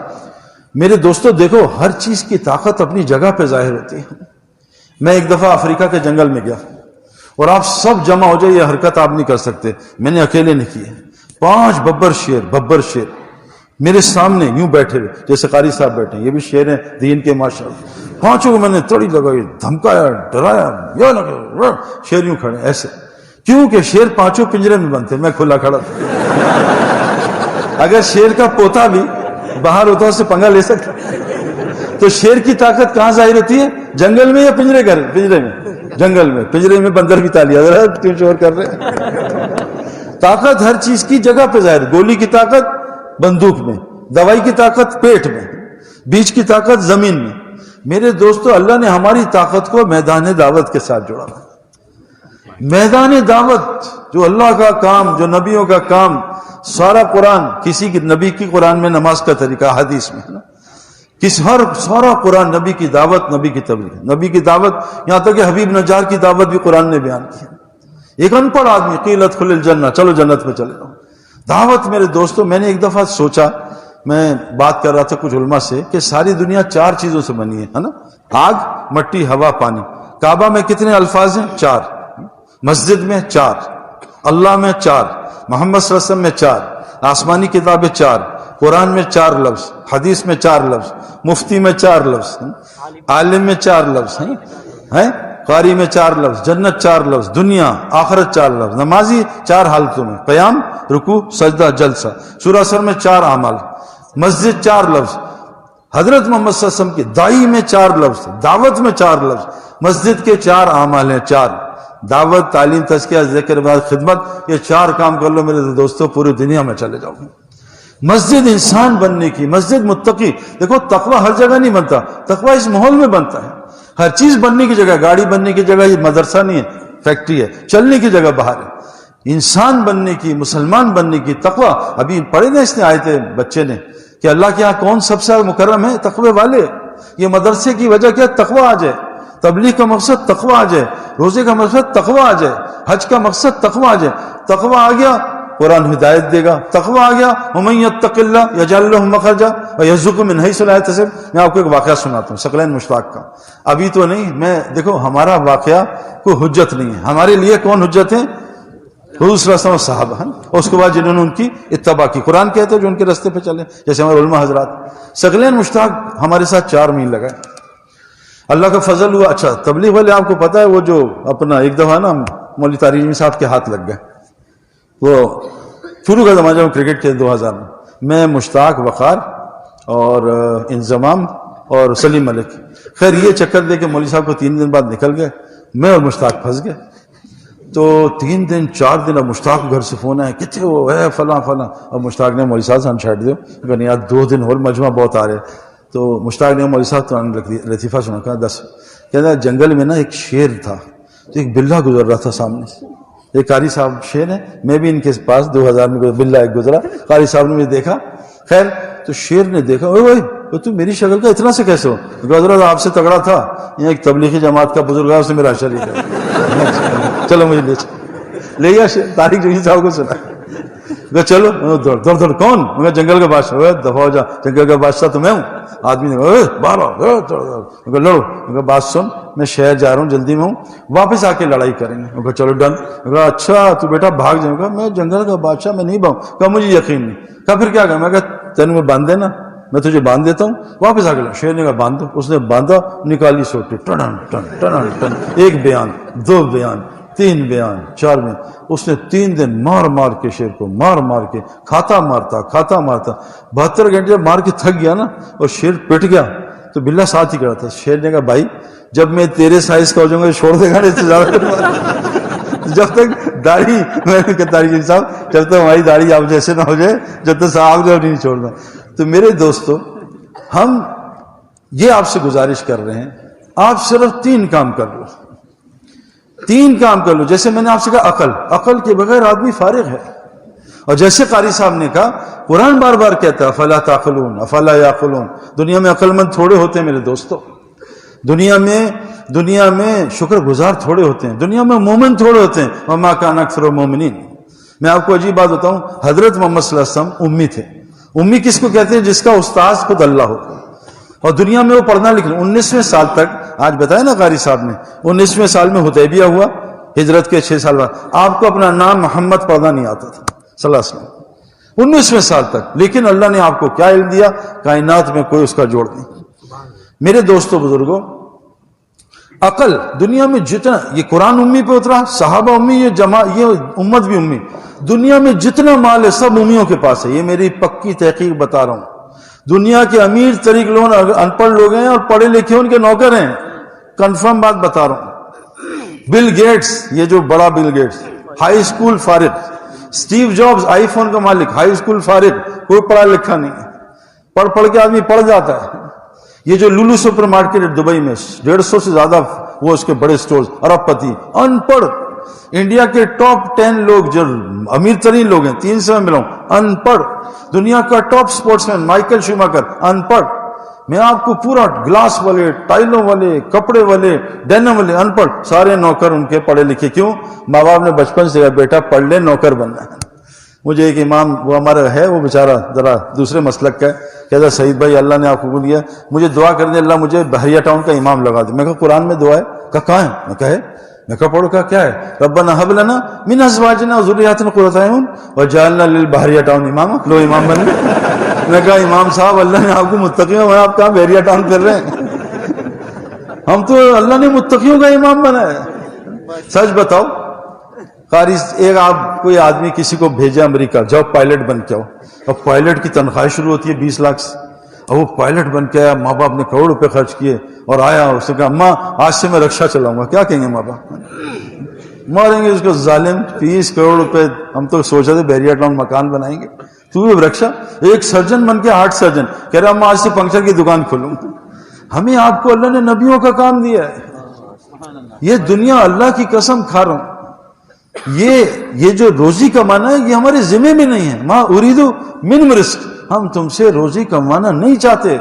میرے دوستو دیکھو، ہر چیز کی طاقت اپنی جگہ پہ ظاہر ہوتی ہے. میں ایک دفعہ افریقہ کے جنگل میں گیا اور آپ سب جمع ہو جائے، یہ حرکت آپ نہیں کر سکتے، میں نے اکیلے نہیں کی ہے. 5 ببر شیر میرے سامنے یوں بیٹھے ہوئے جیسے قاری صاحب بیٹھے ہیں، یہ بھی شیر ہیں دین کے ماشاءاللہ. 5 کو میں نے تڑی لگائی، دھمکایا، ڈرایا، یا لگا شیر یوں کھڑے ایسے. کیوں کہ شیر 5 پنجرے میں بنتے، میں کھلا کھڑا تھا. اگر شیر کا پوتا بھی باہر ہوتا اس سے پنگا لے سکتا. تو شیر کی طاقت کہاں ظاہر ہوتی ہے؟ جنگل میں یا پنجرے میں؟ جنگل میں. پنجرے میں بندر بھی تالی حضرت کیوں شور کر رہے؟ طاقت ہر چیز کی جگہ پہ ظاہر. گولی کی طاقت بندوق میں، دوائی کی طاقت پیٹ میں، بیج کی طاقت زمین میں. میرے دوستو اللہ نے ہماری طاقت کو میدان دعوت کے ساتھ جوڑا. میدان دعوت جو اللہ کا کام، جو نبیوں کا کام، سارا قرآن، کسی کی نبی کی قرآن میں نماز کا طریقہ حدیث میں سارا قرآن نبی کی دعوت، نبی کی تبلیغ، نبی کی دعوت. یہاں تک کہ حبیب نجار کی دعوت بھی قرآن نے بیان کی. ایک ان پڑھ آدمی قیل ادخل الجنہ، چلو جنت میں چلے جاؤ. دعوت میرے دوستو، میں نے ایک دفعہ سوچا، میں بات کر رہا تھا کچھ علماء سے کہ ساری دنیا 4 چیزوں سے بنی ہے نا، آگ، مٹی، ہوا، پانی. کعبہ میں کتنے الفاظ ہیں؟ 4. مسجد میں 4، اللہ میں 4، محمد صلی اللہ علیہ وسلم میں 4، آسمانی کتابیں 4، قرآن میں 4 لفظ، حدیث میں 4 لفظ، مفتی میں 4 لفظ، عالم میں 4 لفظ ہیں، قاری میں 4 لفظ، جنت 4 لفظ، دنیا آخرت 4 لفظ، نمازی 4 حالتوں میں، قیام، رکوع، سجدہ، جلسہ، سورہ سر میں 4 اعمال، مسجد 4 لفظ، حضرت محمد صلی اللہ علیہ وسلم کی دائی میں 4 لفظ، دعوت میں 4 لفظ، مسجد کے 4 اعمال ہیں. 4 دعوت، تعلیم، تزکیہ، ذکر، خدمت. یہ 4 کام کر لو میرے دوستو، پوری دنیا میں چلے جاؤ. مسجد انسان بننے کی، مسجد متقی. دیکھو تقوی ہر جگہ نہیں بنتا، تقوی اس ماحول میں بنتا ہے. ہر چیز بننے کی جگہ، گاڑی بننے کی جگہ یہ مدرسہ نہیں ہے، فیکٹری ہے. چلنے کی جگہ باہر ہے. انسان بننے کی، مسلمان بننے کی تقوی. ابھی پڑھے نا اس نے آئے تھے بچے نے کہ اللہ کے یہاں کون سب سے مکرم ہے؟ تقوی والے. یہ مدرسے کی وجہ کیا؟ تقوی آ جائے. تبلیغ کا مقصد تقوی آ جائے، روزے کا مقصد تقوی آ جائے، حج کا مقصد تقوی آ جائے. تقوی آ گیا قرآن ہدایت دے گا. تقوی آ گیا ومن یتق اللہ یجعل له مخرجا ویرزقه من حیث لا یحتسب. میں آپ کو ایک واقعہ سناتا ہوں ثقلین مشتاق کا. ابھی تو نہیں، میں دیکھو ہمارا واقعہ کوئی حجت نہیں ہے ہمارے لیے. کون حجت ہے؟ حضور صلی اللہ علیہ وسلم صحابہ ہیں، اور اس کے بعد جنہوں نے ان کی اتباع کی. قرآن کہتے ہیں جو ان کے راستے پہ چلے، جیسے ہمارے علماء حضرات. ثقلین مشتاق ہمارے ساتھ 4 مہینے لگائے اللہ کا فضل ہوا. اچھا تبلیغ والے آپ کو پتا ہے وہ جو اپنا ایک دفعہ نا مولوی طارق صاحب کے ہاتھ لگ گئے. وہ شروع کا زمانہ میں کرکٹ کے 2000 میں مشتاق وقار اور انضمام اور سلیم ملک. خیر یہ چکر دے کہ مولوی صاحب کو 3 دن بعد نکل گئے, میں اور مشتاق پھنس گئے. تو 3 دن 4 دن اب مشتاق گھر سے فون آیا کتنے وہ ہے فلاں فلاں. اب مشتاق نے مولوی صاحب سے چھاٹ دو کہ یار 2 دن اور مجمع بہت آ رہے. تو مشتاق نے مولوی صاحب تو لطیفہ سنا کہا 10 کہتا جنگل میں نا ایک شیر تھا تو ایک بلہ گزر رہا تھا سامنے سے. ایک قاری صاحب شیر ہے, میں بھی ان کے پاس 2000 میں بلہ ایک گزرا, قاری صاحب نے مجھے دیکھا. خیر تو شیر نے دیکھا اوے تو میری شکل کا اتنا سے کیسے ہو؟ حضرت آپ سے تگڑا تھا, یہ ایک تبلیغی جماعت کا بزرگ ہے اس نے میرا شریک ہے. چلو مجھے لے گیا طارق جوہری صاحب کو سنا. چلو دوڑ کون؟ میں جنگل کا بادشاہ. دفاع ہو جا, جنگل کا بادشاہ تو میں ہوں. آدمی نے باہر لڑو. بات سن میں شہر جا رہا ہوں, جلدی میں ہوں, واپس آ کے لڑائی کریں گے. چلو ڈن. اچھا تو بیٹا بھاگ جاؤں گا. میں جنگل کا بادشاہ میں نہیں بھاگوں. کہا مجھے یقین نہیں. کہا پھر کیا کہا؟ میں کہا تینوں میں باندھ دینا, میں تجھے باندھ دیتا ہوں, واپس آ کے لڑ. شیر نے کہا باندھ دو. اس نے باندھا, نکالی سوٹی, ٹن ٹن ٹن ٹن, 1 بیان 2 بیان 3 بیان 4 بیان. اس نے 3 دن مار مار کے شیر کو مار کے کھاتا مارتا 72 گھنٹے جب مار کے تھک گیا نا اور شیر پٹ گیا تو بلہ ساتھ ہی کھڑا تھا. شیر نے کہا بھائی جب میں تیرے سائز کا ہو جاؤں گا چھوڑ دے گا جب تک داڑھی, میں نے کہا طارق صاحب جب تک ہماری داڑھی آپ جیسے نہ ہو جائے جب تک صاحب جو نہیں چھوڑنا. تو میرے دوستو ہم یہ آپ سے گزارش کر رہے ہیں, آپ صرف 3 کام کر لو. 3 کام کر لو. جیسے میں نے آپ سے کہا عقل کے بغیر آدمی فارغ ہے. اور جیسے قاری صاحب نے کہا قرآن بار بار کہتا ہے افلا تعقلون افلا یعقلون. دنیا میں عقل مند تھوڑے ہوتے ہیں میرے دوستو. دنیا میں شکر گزار تھوڑے ہوتے ہیں. دنیا میں مومن تھوڑے ہوتے ہیں. وما کان اکثر المؤمنین. میں آپ کو عجیب بات بتاؤں, حضرت محمد صلی اللہ علیہ وسلم امی تھے. امی کس کو کہتے ہیں؟ جس کا استاد خود اللہ ہو. اور دنیا میں وہ پڑھنا لکھنا 19ویں سال تک, آج بتایا نا قاری صاحب نے 19ویں سال میں حدیبیہ ہوا, ہجرت کے 6 سال بعد. آپ کو اپنا نام محمد پڑھنا نہیں آتا تھا صلی اللہ علیہ وسلم 19ویں سال تک. لیکن اللہ نے آپ کو کیا علم دیا؟ کائنات میں کوئی اس کا جوڑ نہیں. میرے دوستو بزرگوں, عقل دنیا میں جتنا, یہ قرآن امی پہ اترا, صحابہ امی, یہ امت بھی امی. دنیا میں جتنا مال ہے سب امیوں کے پاس ہے. یہ میری پکی تحقیق بتا رہا ہوں. دنیا کے امیر ترین لوگ ان پڑھ لوگ ہیں اور پڑھے لکھے ان کے نوکر ہیں. کنفرم بات بتا رہا ہوں. بل گیٹس, یہ جو بڑا بل گیٹس, ہائی اسکول فارغ. اسٹیو جابز آئی فون کا مالک, ہائی اسکول فارغ, کوئی پڑھا لکھا نہیں ہے. پڑھ کے آدمی پڑھ جاتا ہے. یہ جو لولو سپر مارکیٹ ہے دبئی میں 150 سے زیادہ وہ اس کے بڑے سٹورز, ارب پتی, ان پڑھ. انڈیا کے ٹاپ 10 لوگ جو امیر ترین لوگ ہیں 3 سے میں ملا ہوں, ان پڑھ. دنیا کا ٹاپ سپورٹس مین مائیکل شوماکر, ان پڑھ. میں آپ کو پورا گلاس والے, ٹائلوں والے, کپڑے والے, ڈینم والے, ان پڑھ. سارے نوکر ان کے پڑھے لکھے. کیوں؟ ماں باپ نے بچپن سے کہا بیٹا پڑھ لے, نوکر بننا ہے. مجھے ایک امام وہ ہمارا ہے, وہ بیچارہ ذرا دوسرے مسلک کا ہے, کہتا سعید بھائی اللہ نے آپ کو قبول کیا, مجھے دعا کر دیں اللہ مجھے بحریہ ٹاؤن کا امام لگا دے. میں کہا قرآن میں دعا ہے؟ کہاں ہے؟ میں کہا پڑھو. کیا ہے؟ ربنا ھب لنا من ازواجنا وذریاتنا قرۃ اعین وجعلنا للبحریہ ٹاؤن اماما. لو امام بن گئے. میں کہا امام صاحب اللہ نے آپ کو متقیوں میں, آپ کہاں بحریہ ٹاؤن کر رہے ہیں؟ ہم تو اللہ نے متقیوں کا امام بنایا ہے. سچ بتاؤ قاری, ایک آپ کوئی آدمی کسی کو بھیجا امریکہ, جاؤ پائلٹ بن کے آؤ. اب پائلٹ کی تنخواہ شروع ہوتی ہے 20 لاکھ سے. اب وہ پائلٹ بن کے آیا, ماں باپ نے کروڑ روپے خرچ کیے اور آیا, اس نے کہا اماں آج سے میں رکشا چلاؤں گا. کیا کہیں گے ماں باپ؟ ماریں گے اس کو, ظالم, 30 کروڑ روپے. ہم تو سوچ رہے تھے بحریہ ٹاؤن مکان بنائیں گے, تو بھی رکشا. ایک سرجن بن کے, ہارٹ سرجن, کہہ رہا اماں آج سے پنکچر کی دکان کھولوں. ہمیں آپ کو اللہ نے نبیوں کا کام دیا ہے. یہ دنیا اللہ کی قسم کھا رہا ہوں, یہ جو روزی کمانا ہے یہ ہمارے ذمہ میں نہیں ہے. ما اريد من رزق, ہم تم سے روزی کمانا نہیں چاہتے.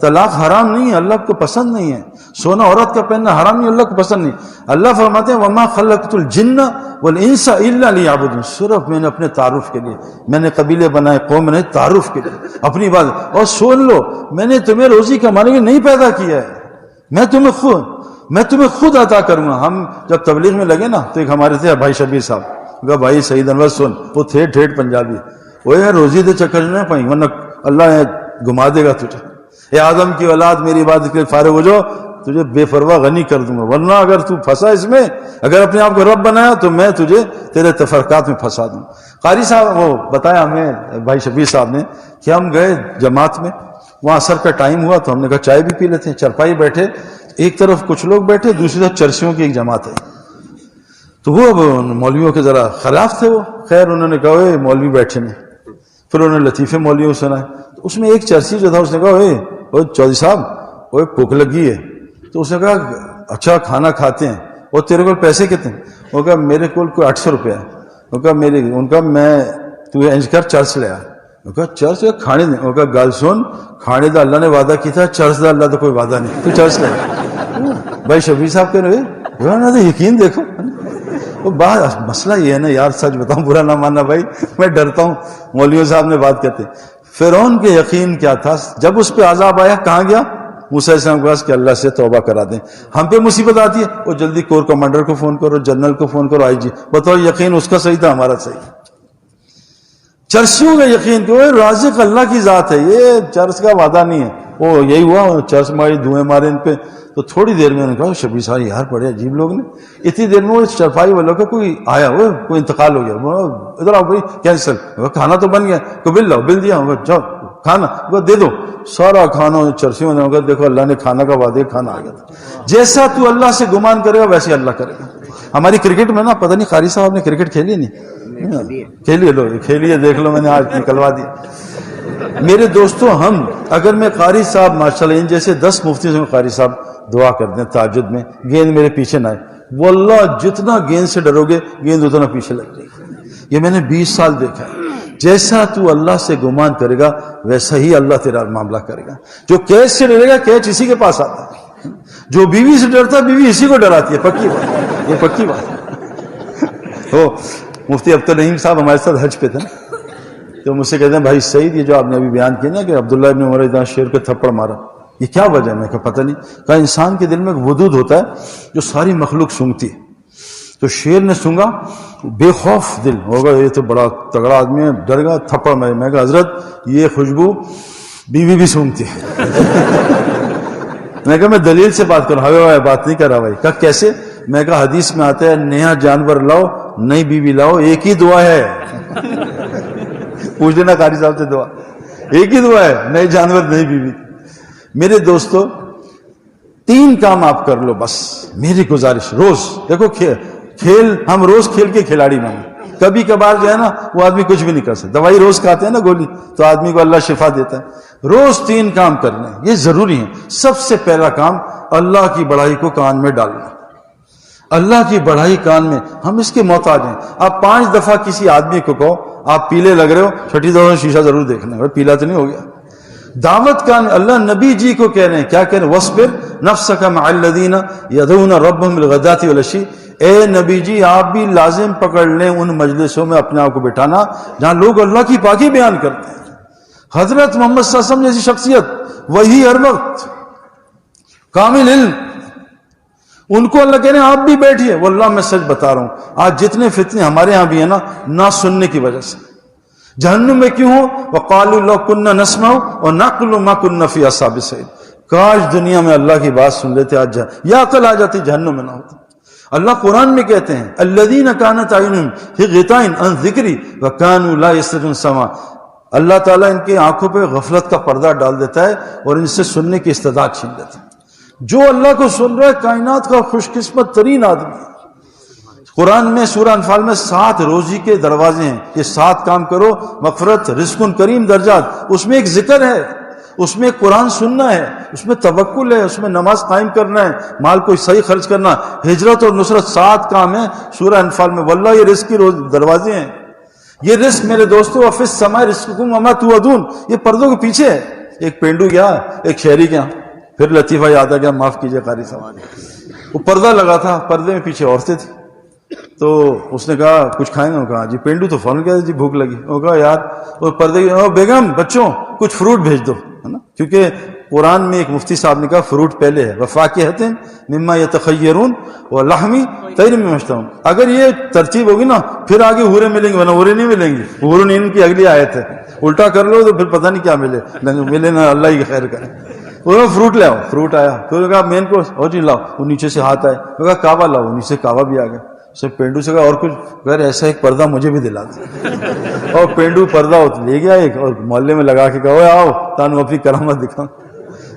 طلاق حرام نہیں ہے, اللہ کو پسند نہیں ہے. سونا عورت کا پہننا حرام نہیں, اللہ کو پسند نہیں. اللہ فرماتے ہیں وما خلقت الجن والانس الا ليعبدون. صرف میں نے اپنے تعارف کے لیے, میں نے قبیلے بنائے, قوم نے تعارف کے لیے اپنی بات. اور سن لو, میں نے تمہیں روزی کمانے کے نہیں پیدا کیا ہے, میں تمہیں خود عطا کروں گا. ہم جب تبلیغ میں لگے نا تو ایک ہمارے تھے بھائی شبیر صاحب, کہا بھائی سعید انور سن, وہ تھے ٹھیٹ پنجابی, وہ یار روزی دے چکر نہ پائیں ورنہ اللہ گھما دے گا تجھے. اے آدم کی اولاد میری بات کے فارغ ہو جاؤ, تجھے بے پرواہ غنی کر دوں گا، ورنہ اگر تو پھنسا اس میں، اگر اپنے آپ کو رب بنایا تو میں تجھے تیرے تفرقات میں پھنسا دوں۔ قاری صاحب وہ بتایا ہمیں بھائی شبیر صاحب نے کہ ہم گئے جماعت میں، وہاں عصر کا ٹائم ہوا تو ہم نے کہا چائے بھی پی لیتے ہیں، چرپائی بیٹھے، ایک طرف کچھ لوگ بیٹھے، دوسری طرف چرسیوں کی ایک جماعت ہے، تو وہ مولویوں کے ذرا خلاف تھے وہ، خیر انہوں نے کہا اے مولوی بیٹھے میں، پھر انہوں نے لطیفے مولویوں سنائے، تو اس میں ایک چرسی جو تھا اس نے کہا اے چودھری صاحب وہ بھوک لگی ہے، تو اس نے کہا اچھا کھانا کھاتے ہیں، اور تیرے کو پیسے کتنے؟ وہ کہا میرے کو کوئی 800 روپیہ ہے، وہ کہا ان کا میں تو انج کر چرس لیا، وہ کہا چرس کھانے دیں، وہ کہا گل سن، کھانے دا اللہ نے وعدہ کیا تھا، چرس دا اللہ تو کوئی وعدہ نہیں، تو چرس لیا۔ بھائی شبیر صاحب کہہ رہے یقین دیکھو، وہ بات مسئلہ یہ ہے نا یار، سچ بتاؤں برا نہ ماننا بھائی، میں ڈرتا ہوں مولویوں صاحب نے بات کرتے، فرعون کے یقین کیا تھا، جب اس پہ عذاب آیا کہاں گیا؟ موسیٰ علیہ السلام کے پاس کہ اللہ سے توبہ کرا دیں، ہم پہ مصیبت آتی ہے وہ جلدی کور کمانڈر کو فون کرو، جنرل کو فون کرو، آئی جی، بتاؤ یقین اس کا صحیح تھا ہمارا صحیح؟ چرسیوں کا یقین کہ وہ رازق اللہ کی ذات ہے، یہ چرس کا وعدہ نہیں ہے، وہ یہی ہوا چرس ماری دھوئیں مارے ان پہ، تو تھوڑی دیر میں انہوں نے کہا شبیر صاحب یار بڑے عجیب لوگ نے، اتنی دیر میں وہ چرپائی والوں کا کوئی آیا، وہ کوئی انتقال ہو گیا، ادھر آؤ بھائی کینسل، کھانا تو بن گیا، کوئی بل لاؤ، بل دیا، جاؤ کھانا وہ دے دو، سارا کھانا چرسیوں نے کہا دیکھو اللہ نے کھانا کا وعدہ، کھانا آ گیا تھا۔ جیسا تو اللہ سے گمان کرے گا ویسے اللہ کرے گا۔ ہماری کرکٹ میں نا پتہ نہیں قاری صاحب نے کرکٹ کھیلی نہیں؟ کھیلیے، لو کھیلیے، دیکھ لو میں نے آج نکلوا دی۔ میرے دوستو ہم اگر میں قاری صاحب ماشاءاللہ ان جیسے 10 مفتی سے قاری صاحب دعا کر دیں تہجد میں گیند میرے پیچھے نہ آئے، واللہ جتنا گیند سے ڈرو گے گیند اتنا پیچھے لگ جائے گی، یہ میں نے 20 سال دیکھا ہے۔ جیسا تو اللہ سے گمان کرے گا ویسا ہی اللہ تیرا معاملہ کرے گا۔ جو کیچ سے ڈرے گا کیچ اسی کے پاس آتا ہے، جو بیوی سے ڈرتا ہے بیوی اسی کو ڈراتی ہے، پکی بات، یہ پکی بات۔ وہ مفتی عبد الرحیم صاحب ہمارے ساتھ حج پہ تھے نا، تو مجھ سے کہتے ہیں بھائی سعید یہ جو آپ نے ابھی بیان کیا نا کہ عبداللہ ابن عمر اتنا شیر کو تھپڑ مارا، یہ کیا وجہ ہے؟ میں کہا پتہ نہیں، کہا انسان کے دل میں ایک ودود ہوتا ہے جو ساری مخلوق سونگتی ہے، تو شیر نے سونگا، بے خوف دل ہوگا یہ تو بڑا تگڑا آدمی ہے، ڈر گا، تھپڑ مارے۔ میں کہا حضرت یہ خوشبو بیوی بھی سونگتی ہے۔ میں کہا میں دلیل سے بات کروں، ہوا بات نہیں کر رہا بھائی۔ کہا کیسے؟ میں کہا حدیث میں آتا ہے نیا جانور لاؤ نئی بیوی لاؤ، ایک ہی دعا ہے، پوچھ لینا قاری صاحب سے، دعا ایک ہی دعا ہے، نئے جانور نئی بیوی۔ میرے دوستو 3 کام آپ کر لو بس، میری گزارش، روز دیکھو کھیل ہم روز کھیل کے کھلاڑی بنیں، کبھی کبھار جو ہے نا وہ آدمی کچھ بھی نہیں کر سکتا، دوائی روز کھاتے ہیں نا گولی تو آدمی کو اللہ شفا دیتا ہے، روز 3 کام کرنے یہ ضروری ہیں۔ سب سے پہلا کام اللہ کی بڑائی کو کان میں ڈالنا، اللہ کی بڑائی کان میں، ہم اس کے محتاج ہیں۔ آپ 5 دفعہ کسی آدمی کو کہو آپ پیلے لگ رہے ہو، چھٹی دفعہ شیشہ ضرور دیکھنا ہے پیلا تو نہیں ہو گیا۔ دعوت کا اللہ نبی جی کو کہہ رہے ہیں، کیا کہہ رہے ہیں؟ وَاصْبِرْ نَفْسَكَ مَعَ الَّذِينَ يَدْعُونَ رَبَّهُمْ بِالْغَدَاةِ وَالْعَشِيِّ۔ اے نبی جی آپ بھی لازم پکڑ لیں ان مجلسوں میں اپنے آپ کو بٹھانا جہاں لوگ اللہ کی پاکی بیان کرتے ہیں۔ حضرت محمد صلی اللہ علیہ وسلم جیسی شخصیت، وہی ہر وقت، کامل علم، ان کو اللہ کہہ رہے ہیں آپ بھی بیٹھیے۔ واللہ میں سچ بتا رہا ہوں آج جتنے فتنے ہمارے ہاں بھی ہیں نا، نہ سننے کی وجہ سے۔ جہنم میں کیوں ہو؟ وَقَالُوا لَوْ كُنَّا نَسْمَعُ وَنَعْقِلُ مَا كُنَّا فِي أَصْحَابِ السَّعِيرِ۔ کاش دنیا میں اللہ کی بات سن لیتے، آج یا عقل آ جاتی، جہنم میں نہ ہوتی۔ اللہ قرآن میں کہتے ہیں الَّذِينَ كَانَتْ أَعْيُنُهُمْ فِي غِطَاءٍ عَنْ ذِكْرِي وَكَانُوا لَا يَسْتَطِيعُونَ السَّمْعَ۔ اللہ تعالیٰ ان کی آنکھوں پہ غفلت کا پردہ ڈال دیتا ہے اور ان سے سننے کی استعداد چھین لیتا ہے۔ جو اللہ کو سن رہا ہے کائنات کا خوش قسمت ترین آدمی ہے۔ قرآن میں سورہ انفال میں 7 روزی کے دروازے ہیں، یہ 7 کام کرو، مغفرت، رزق کریم درجات، اس میں ایک ذکر ہے، اس میں قرآن سننا ہے، اس میں توکل ہے، اس میں نماز قائم کرنا ہے، مال کو صحیح خرچ کرنا، ہجرت اور نصرت، 7 کام ہیں سورہ انفال میں۔ واللہ یہ رزق کی دروازے ہیں، یہ رزق میرے دوستو وفی السماء رزقکم وما توعدون، یہ پردوں کے پیچھے ہے۔ ایک پینڈو گیا ایک شہری کے یہاں، پھر لطیفہ یاد آ گیا، معاف کیجئے قاری صاحب، وہ پردہ لگا تھا، پردے میں پیچھے عورتیں تھیں، تو اس نے کہا کچھ کھائیں گے؟ کہا جی پینڈو تو فوراً کہا جی بھوک لگی۔ وہ کہا یار وہ پردے بیگم بچوں کچھ فروٹ بھیج دو، ہے نا، کیونکہ قرآن میں ایک مفتی صاحب نے کہا فروٹ پہلے ہے، وفاکہۃ مما یتخیرون ولحم طیر مما یشتہون۔ اگر یہ ترتیب ہوگی نا پھر آگے حوریں ملیں گے، ورنہ حوریں نہیں ملیں گی۔ حورن ان کی اگلی آیت ہے، الٹا کر لو تو پھر پتہ نہیں کیا ملے نا، اللہ ہی خیر کرے۔ وہ فروٹ لے آؤ، فروٹ آیا، پھر کہا مین کورس اور جی لاؤ، وہ نیچے سے ہاتھ آئے، وہ کہا کعبہ لاؤ، وہ نیچے کعبہ بھی آ گیا. اسے پینڈو سے کہا اور کچھ، اگر ایسا ایک پردہ مجھے بھی دلا دے. اور پینڈو پردہ لے گیا ایک، اور محلے میں لگا کے کہا آؤ تانوں اپنی کرامت دکھاؤ.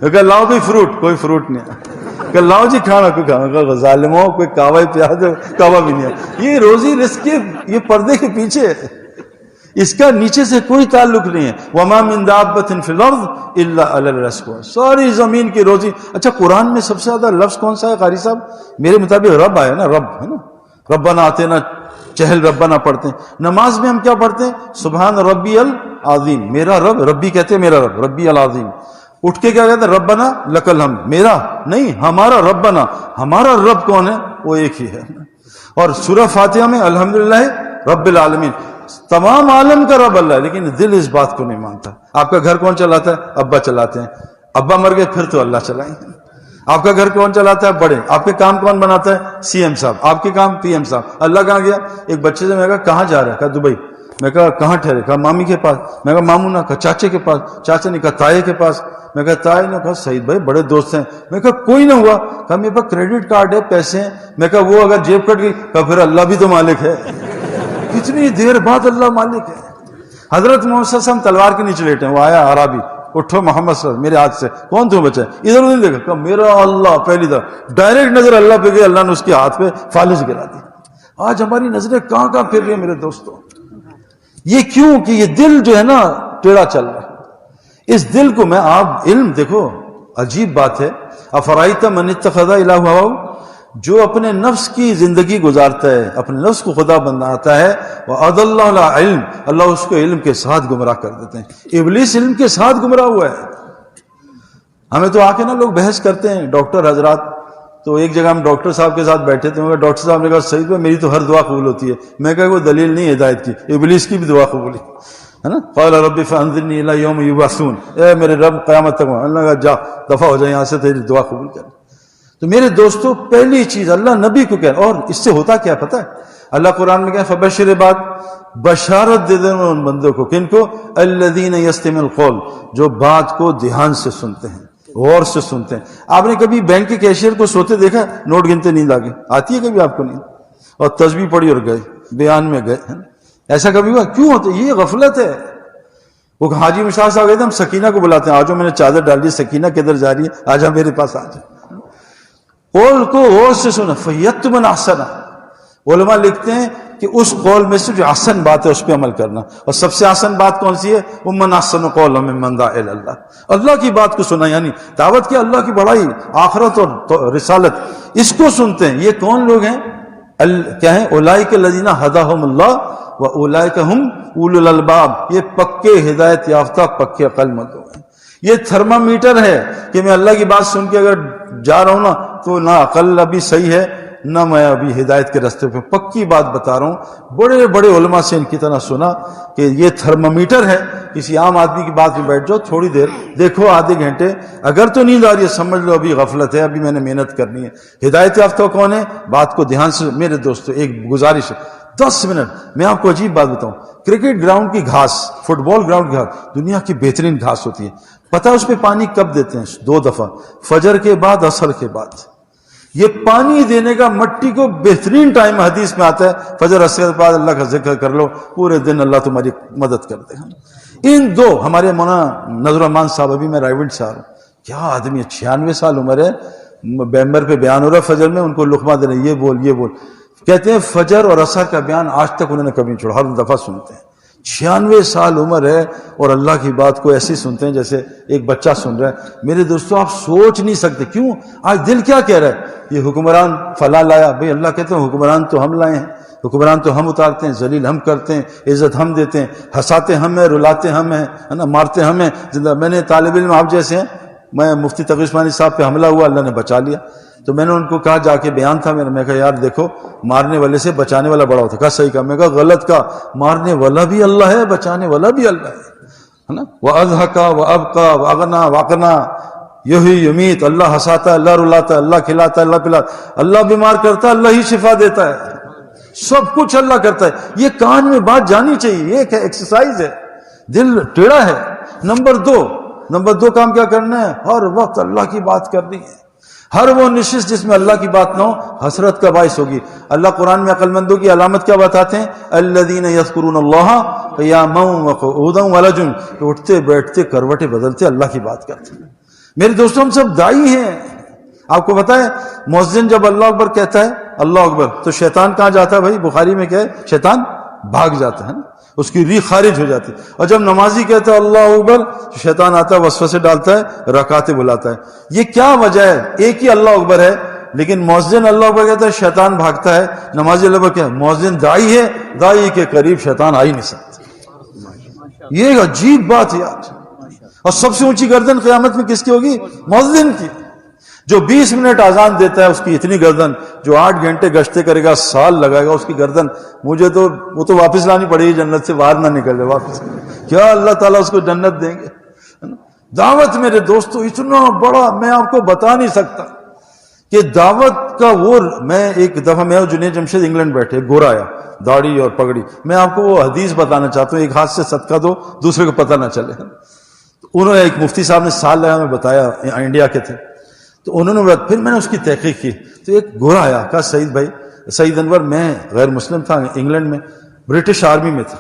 کہ لاؤ کوئی فروٹ، کوئی فروٹ نہیں ہے. کہ لاؤ جی کھانا، کوئی کھانا. ظالموں کوئی کعبہ پیاز دو، کعبہ بھی نہیں ہے. یہ روزی رزق کے یہ پردے کے پیچھے ہے، اس کا نیچے سے کوئی تعلق نہیں ہے. وما من دابۃ فی الارض الا علی الرزق، ساری زمین کی روزی. اچھا قرآن میں سب سے زیادہ لفظ کون سا ہے قاری صاحب؟ میرے مطابق رب آیا نا، رب ہے نا. ربنا آتینا چہل ربنا پڑھتے ہیں. نماز میں ہم کیا پڑھتے ہیں؟ سبحان ربی العظیم، میرا رب، ربی کہتے ہیں میرا رب، ربی العظیم. اٹھ کے کیا کہتے ہیں؟ ربنا لک الحمد، میرا نہیں ہمارا ربنا. ہمارا رب کون ہے؟ وہ ایک ہی ہے. اور سورہ فاتحہ میں الحمدللہ رب العالمین، تمام عالم کا رب اللہ ہے، لیکن دل اس بات کو نہیں مانتا. آپ کا گھر کون چلاتا ہے؟ ابا چلاتے ہیں. ابا مر گئے پھر تو اللہ چلائیں گے. آپ کا گھر کون چلاتا ہے؟ بڑے. آپ کے کام کون بناتا ہے؟ سی ایم صاحب. آپ کے کام پی ایم صاحب. اللہ کہاں گیا؟ ایک بچے سے میں کہا کہاں جا رہا ہے؟ کہا دبئی. میں کہا کہاں ٹھہرے؟ کہا مامی کے پاس. میں کہا مامو نہ، کہا چاچے کے پاس. چاچے نے کہا تائے کے پاس. میں کہا تائے نے کہا سعید بھائی بڑے دوست ہیں. میں کہا کوئی نہ ہوا. کہا میرے پاس کریڈٹ کارڈ ہے، پیسے ہیں. میں کہا وہ اگر جیب کٹ گئی، کہا پھر اللہ بھی تو مالک ہے. کتنی دیر بعد اللہ مالک ہے. حضرت محمد صلی اللہ علیہ وسلم تلوار کے نیچے لیٹے ہیں، وہ آیا عربی، اٹھو محمد صلی اللہ علیہ وسلم میرے ہاتھ سے. کون تم بچہ؟ ادھر ادھر دیکھا، کہا میرا اللہ. پہلی دفعہ ڈائریکٹ نظر اللہ پہ گئی، اللہ نے اس کے ہاتھ پہ فالج گرا دی. آج ہماری نظریں کہاں کہاں پھر رہی ہیں میرے دوستوں. یہ کیوں کہ یہ دل جو ہے نا ٹیڑھا چل رہا ہے. اس دل کو میں آپ علم دیکھو، عجیب بات ہے. افرائیت من اتخذ الہ ہواہ، جو اپنے نفس کی زندگی گزارتا ہے، اپنے نفس کو خدا بناتا ہے، وَأَضَلَّهُ عَلَىٰ علم، اللہ اس کو علم کے ساتھ گمراہ کر دیتے ہیں. ابلیس علم کے ساتھ گمراہ ہوا ہے. ہمیں تو آ کے نا لوگ بحث کرتے ہیں ڈاکٹر حضرات. تو ایک جگہ ہم ڈاکٹر صاحب کے ساتھ بیٹھے تھے، ڈاکٹر صاحب نے کہا سعید بھائی میری تو ہر دعا قبول ہوتی ہے. میں کہا وہ دلیل نہیں ہدایت کی، ابلیس کی بھی دعا قبول ہے نا. قال رب فانظرنی الی یوم یبعثون، اے میرے رب قیامت تک. اللہ کہا جا دفع ہو جائے یہاں سے، تیری دعا قبول کر. تو میرے دوستو پہلی چیز اللہ نبی کو کہہ، اور اس سے ہوتا کیا پتہ ہے؟ اللہ قرآن میں کہا فبشر عباد، بشارت دے دینا ان بندوں کو. کن کو؟ الذین یستمعون القول، جو بات کو دھیان سے سنتے ہیں، غور سے سنتے ہیں. آپ نے کبھی بینک کے کیشیئر کو سوتے دیکھا؟ نوٹ گنتے نیند آگے آتی ہے کبھی آپ کو؟ نہیں. اور تسبیح پڑھی اور گئے، بیان میں گئے. ایسا کبھی ہوا؟ کیوں ہوتا؟ یہ غفلت ہے. وہ حاجی مشتاق صاحب گئے تھے، ہم سکینہ کو بلاتے ہیں، آجو میں نے چادر ڈال دی، سکینہ کدھر جا رہی ہے؟ آجا میرے پاس آجا. قول کو غور سے سنا. فیتبن احسنہ، علماء لکھتے ہیں کہ اس قول میں سے جو احسن بات ہے اس پہ عمل کرنا. اور سب سے احسن بات کون سی ہے؟ ومن احسن قولا ممن دعا الی اللہ، اللہ کی بات کو سنا. یعنی دعوت کی اللہ کی بڑائی، آخرت اور رسالت، اس کو سنتے ہیں. یہ کون لوگ ہیں؟ کیا ہیں؟ اولئک الذین ھداھم اللہ واولئک ھم اولو الالباب، یہ پکے ہدایت یافتہ پکے عقل مند لوگ ہیں. یہ تھرمامیٹر ہے کہ میں اللہ کی بات سن کے اگر جا رہا ہوں نا تو نہ عقل ابھی صحیح ہے نہ میں ابھی ہدایت کے راستے پہ. پکی بات بتا رہا ہوں. بڑے بڑے علماء سے ان کی طرح سنا کہ یہ تھرمامیٹر ہے. کسی عام آدمی کی بات میں بیٹھ جاؤ، تھوڑی دیر دیکھو، آدھے گھنٹے، اگر تو نیند آ رہی ہے سمجھ لو ابھی غفلت ہے، ابھی میں نے محنت کرنی ہے. ہدایت یافتہ کون ہے؟ بات کو دھیان سے. میرے دوستو ایک گزارش ہے، 10 منٹ میں آپ کو عجیب بات بتاؤں. کرکٹ گراؤنڈ کی گھاس، فٹ بال گراؤنڈ کی گھاس دنیا کی بہترین گھاس ہوتی ہے. پتہ اس پہ پانی کب دیتے ہیں؟ 2 دفعہ، فجر کے بعد، عصر کے بعد. یہ پانی دینے کا مٹی کو بہترین ٹائم حدیث میں آتا ہے فجر عصر کے بعد. اللہ کا ذکر کر لو، پورے دن اللہ تمہاری مدد کر دے گا. ان دو ہمارے مولانا نذر الرحمان صاحب، ابھی میں رائیوڈ سے آ رہا ہوں، کیا آدمی ہے، 96 سال عمر ہے، ممبر پہ بیان ہو رہا ہے فجر میں، ان کو لقمہ دے رہے ہیں، یہ بول یہ بول. کہتے ہیں فجر اور عصر کا بیان آج تک انہوں نے کبھی نہیں چھوڑا، ہر دفعہ سنتے ہیں. 96 سال عمر ہے اور اللہ کی بات کو ایسی سنتے ہیں جیسے ایک بچہ سن رہا ہے. میرے دوستو آپ سوچ نہیں سکتے. کیوں؟ آج دل کیا کہہ رہا ہے؟ یہ حکمران فلاں لایا. بھئی اللہ کہتے ہیں حکمران تو ہم لائے ہیں، حکمران تو ہم اتارتے ہیں، ذلیل ہم کرتے ہیں، عزت ہم دیتے ہیں، ہنساتے ہم ہیں، رلاتے ہم ہیں، ہے نا، مارتے ہم ہیں. زندہ میں نے طالب علم آپ جیسے ہیں، میں مفتی تقی عثمانی صاحب پہ حملہ ہوا، اللہ نے بچا لیا. تو میں نے ان کو کہا، جا کے بیان تھا میرا، میں کہا یار دیکھو مارنے والے سے بچانے والا بڑا ہوتا. کہا صحیح کہا. میں کہا غلط کہا، مارنے والا بھی اللہ ہے، بچانے والا بھی اللہ ہے نا. وَأَضْحَكَ وَأَبْقَى وَأَغْنَى وَأَقْنَى یہی یمیت، اللہ ہنساتا ہے، اللہ رلاتا ہے، اللہ کھلاتا ہے، اللہ پلاتا ہے، اللہ بیمار کرتا ہے، اللہ ہی شفا دیتا ہے، سب کچھ اللہ کرتا ہے. یہ کان میں بات جانی چاہیے، یہ ایک ایکسرسائز ہے. دل ٹیڑھا ہے. نمبر 2، نمبر 2 کام کیا کرنا ہے؟ ہر وقت اللہ کی بات کرنی ہے. ہر وہ نشست جس میں اللہ کی بات نہ ہو حسرت کا باعث ہوگی. اللہ قرآن میں عقل مندوں کی علامت کیا بتاتے ہیں؟ الذین یذکرون اللہ قیاما وقعودا وعلی جنوبہم، اٹھتے بیٹھتے کروٹیں بدلتے اللہ کی بات کرتے ہیں. میرے دوستوں ہم سب داعی ہیں. آپ کو پتا ہے مؤذن جب اللہ اکبر کہتا ہے اللہ اکبر تو شیطان کہاں جاتا ہے بھائی؟ بخاری میں کیا ہے؟ شیطان بھاگ جاتا ہے نا، اس کی ریح خارج ہو جاتی ہے. اور جب نمازی کہتا ہے اللہ اکبر تو شیطان آتا ہے، وسوسے ڈالتا ہے، رکعتیں بلاتا ہے. یہ کیا وجہ ہے؟ ایک ہی اللہ اکبر ہے لیکن مؤذن اللہ اکبر کہتا ہے شیطان بھاگتا ہے، نمازی اللہ اکبر کیا ہے؟ مؤذن داعی ہے، داعی کے قریب شیطان آ ہی نہیں سکتا. یہ ایک عجیب بات ہے یار. اور سب سے اونچی گردن قیامت میں کس کی ہوگی؟ مؤذن کی. جو 20 منٹ اذان دیتا ہے اس کی اتنی گردن، جو 8 گھنٹے گشتے کرے گا، سال لگائے گا، اس کی گردن مجھے تو وہ تو واپس لانی پڑے گی، جنت سے باہر نہ نکلے واپس. کیا اللہ تعالیٰ اس کو جنت دیں گے؟ دعوت میرے دوستو اتنا بڑا میں آپ کو بتا نہیں سکتا کہ دعوت کا وہ. میں ایک دفعہ میں اور جنید جمشید انگلینڈ بیٹھے، گورا آیا، داڑھی اور پگڑی. میں آپ کو وہ حدیث بتانا چاہتا ہوں، ایک ہاتھ سے صدقہ دو دوسرے کو پتہ نہ چلے. انہوں نے ایک مفتی صاحب نے سال لگا میں بتایا، انڈیا کے تھے، تو انہوں نے پھر میں نے اس کی تحقیق کی تو ایک گورا آیا، کہا سعید بھائی، سعید انور، میں غیر مسلم تھا، انگلینڈ میں برٹش آرمی میں تھا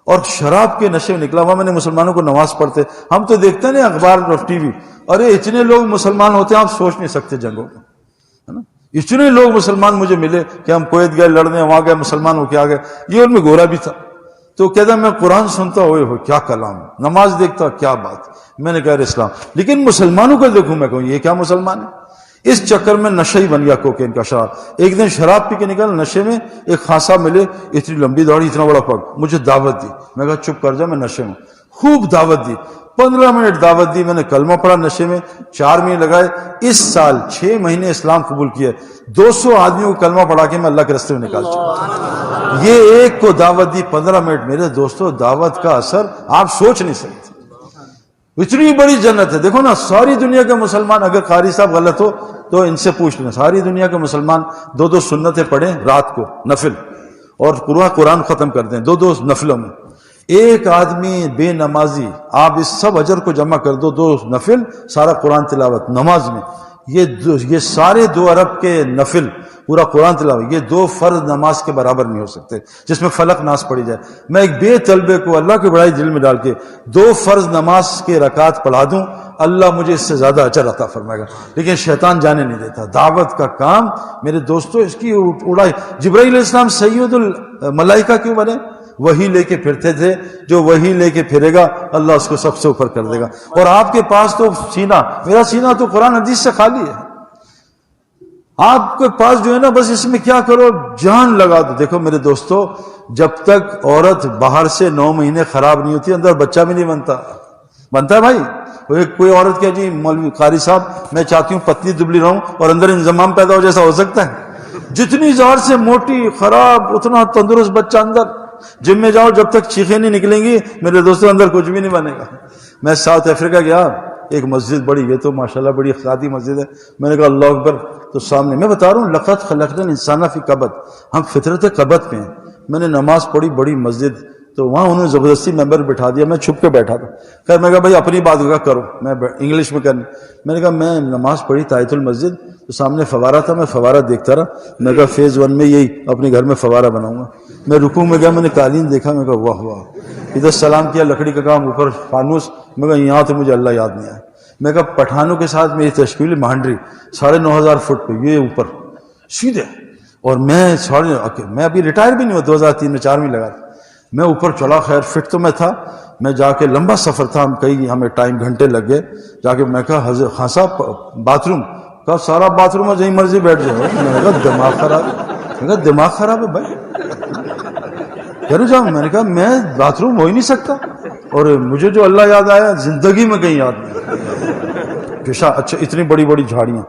اور شراب کے نشے میں نکلا ہوا. میں نے مسلمانوں کو نماز پڑھتے، ہم تو دیکھتے ہیں نا اخبار اور ٹی وی، ارے اتنے لوگ مسلمان ہوتے ہیں آپ سوچ نہیں سکتے جنگوں میں، ہے نا. اتنے لوگ مسلمان مجھے ملے کہ ہم کویت گئے لڑنے، وہاں گئے مسلمان ہو کے آ گئے. یہ ان میں گورا بھی تھا. تو کہتا میں قرآن سنتا ہوئے ہو کیا کلام، نماز دیکھتا کیا بات. میں نے کہا اسلام، لیکن مسلمانوں کو دیکھوں میں کہوں یہ کیا مسلمان ہے. اس چکر میں نشہ ہی بن گیا کوکین کا شراب. ایک دن شراب پی کے نکل نشے میں، ایک خاصا ملے، اتنی لمبی داڑھی اتنا بڑا پگ، مجھے دعوت دی. میں کہا چپ کر جا، میں نشے میں. خوب دعوت دی، 15 منٹ دعوت دی. میں نے کلمہ پڑھا نشے میں، 4 مہینے لگائے. اس سال 6 مہینے اسلام قبول کیا. 200 آدمیوں کو کلمہ پڑھا کے میں اللہ کے راستے میں نکال چکا. یہ ایک کو دعوت دی 15 منٹ. میرے دوستو دعوت کا اثر آپ سوچ نہیں سکتے. اتنی بڑی جنت ہے. دیکھو نا، ساری دنیا کے مسلمان، اگر قاری صاحب غلط ہو تو ان سے پوچھ لیں، ساری دنیا کے مسلمان 2 سنتیں پڑھیں رات کو نفل، اور قرآن ختم کر دیں 2 نفلوں میں. ایک آدمی بے نمازی، آپ اس سب اجر کو جمع کر دو، 2 نفل، سارا قرآن تلاوت نماز میں. یہ سارے 2 ارب کے نفل، پورا قرآن تلاوت، یہ 2 فرض نماز کے برابر نہیں ہو سکتے جس میں فلق ناس پڑھی جائے. میں ایک بے طلبے کو اللہ کی بڑائی دل میں ڈال کے 2 فرض نماز کے رکعت پڑھا دوں، اللہ مجھے اس سے زیادہ اجر عطا فرمائے گا. لیکن شیطان جانے نہیں دیتا. دعوت کا کام میرے دوستو اس کی اڑائی. جبرائیل علیہ السلام سید الملائکہ کیوں بنے؟ وہی لے کے پھرتے تھے. جو وہی لے کے پھرے گا اللہ اس کو سب سے اوپر کر دے گا. اور آپ کے پاس تو سینہ، میرا سینہ تو قرآن حدیث سے خالی ہے. آپ کے پاس جو ہے نا، بس اس میں کیا کرو، جان لگا دو. دیکھو میرے دوستو، جب تک عورت باہر سے 9 مہینے خراب نہیں ہوتی، اندر بچہ بھی نہیں بنتا ہے بھائی. کوئی عورت کہے جی مولوی قاری صاحب میں چاہتی ہوں پتلی دبلی رہوں اور اندر انضمام پیدا ہو، جیسا ہو سکتا ہے؟ جتنی زہر سے موٹی خراب اتنا تندرست بچہ اندر. جم میں جاؤ، جب تک چیخیں نہیں نکلیں گی میرے دوستوں اندر کچھ بھی نہیں بنے گا. میں ساؤتھ افریقہ گیا، ایک مسجد بڑی، یہ تو ماشاءاللہ بڑی خادی مسجد ہے. میں نے کہا اللہ اکبر، تو سامنے میں بتا رہا ہوں لقد خلقنا الانسان فی کبد، ہم فطرت کبد پہ ہیں. میں نے نماز پڑھی، بڑی مسجد، تو وہاں انہوں نے زبردستی ممبر بٹھا دیا. میں چھپ کے بیٹھا تھا. خیر میں کہا بھائی اپنی بات کا کرو، میں انگلش میں کرنے. میں نے کہا میں نماز پڑھی تحیۃ المسجد، تو سامنے فوارہ تھا، میں فوارہ دیکھتا رہا. میں کہا فیز 1 میں یہی اپنے گھر میں فوارہ بناؤں گا. میں رکوع میں گیا، میں نے قالین دیکھا، میں کہا واہ واہ. ادھر سلام کیا، لکڑی کا کام، اوپر فانوس. میں کہا یہاں تو مجھے اللہ یاد نہیں آیا. میں کہا پٹھانوں کے ساتھ میری تشکیل مہانڈری 9,500 فٹ پہ، یہ اوپر سیدھے. اور میں ابھی ریٹائر بھی نہیں ہوا، 2003 میں 4 لگا. میں اوپر چلا، خیر فٹ تو میں تھا. میں جا کے لمبا سفر تھا، ہمیں ٹائم گھنٹے لگ گئے. جا کے میں کہا حضرت خان صاحب باتھ روم، کہا سارا باتھ روم ہے جہیں مرضی بیٹھ جاؤ. میں نے کہا دماغ خراب ہے. میں کہا دماغ خراب ہے بھائی، کہہ جاؤں. میں نے کہا میں باتھ روم ہو ہی نہیں سکتا. اور مجھے جو اللہ یاد آیا زندگی میں کہیں یاد نہیں. اچھا اتنی بڑی بڑی جھاڑیاں.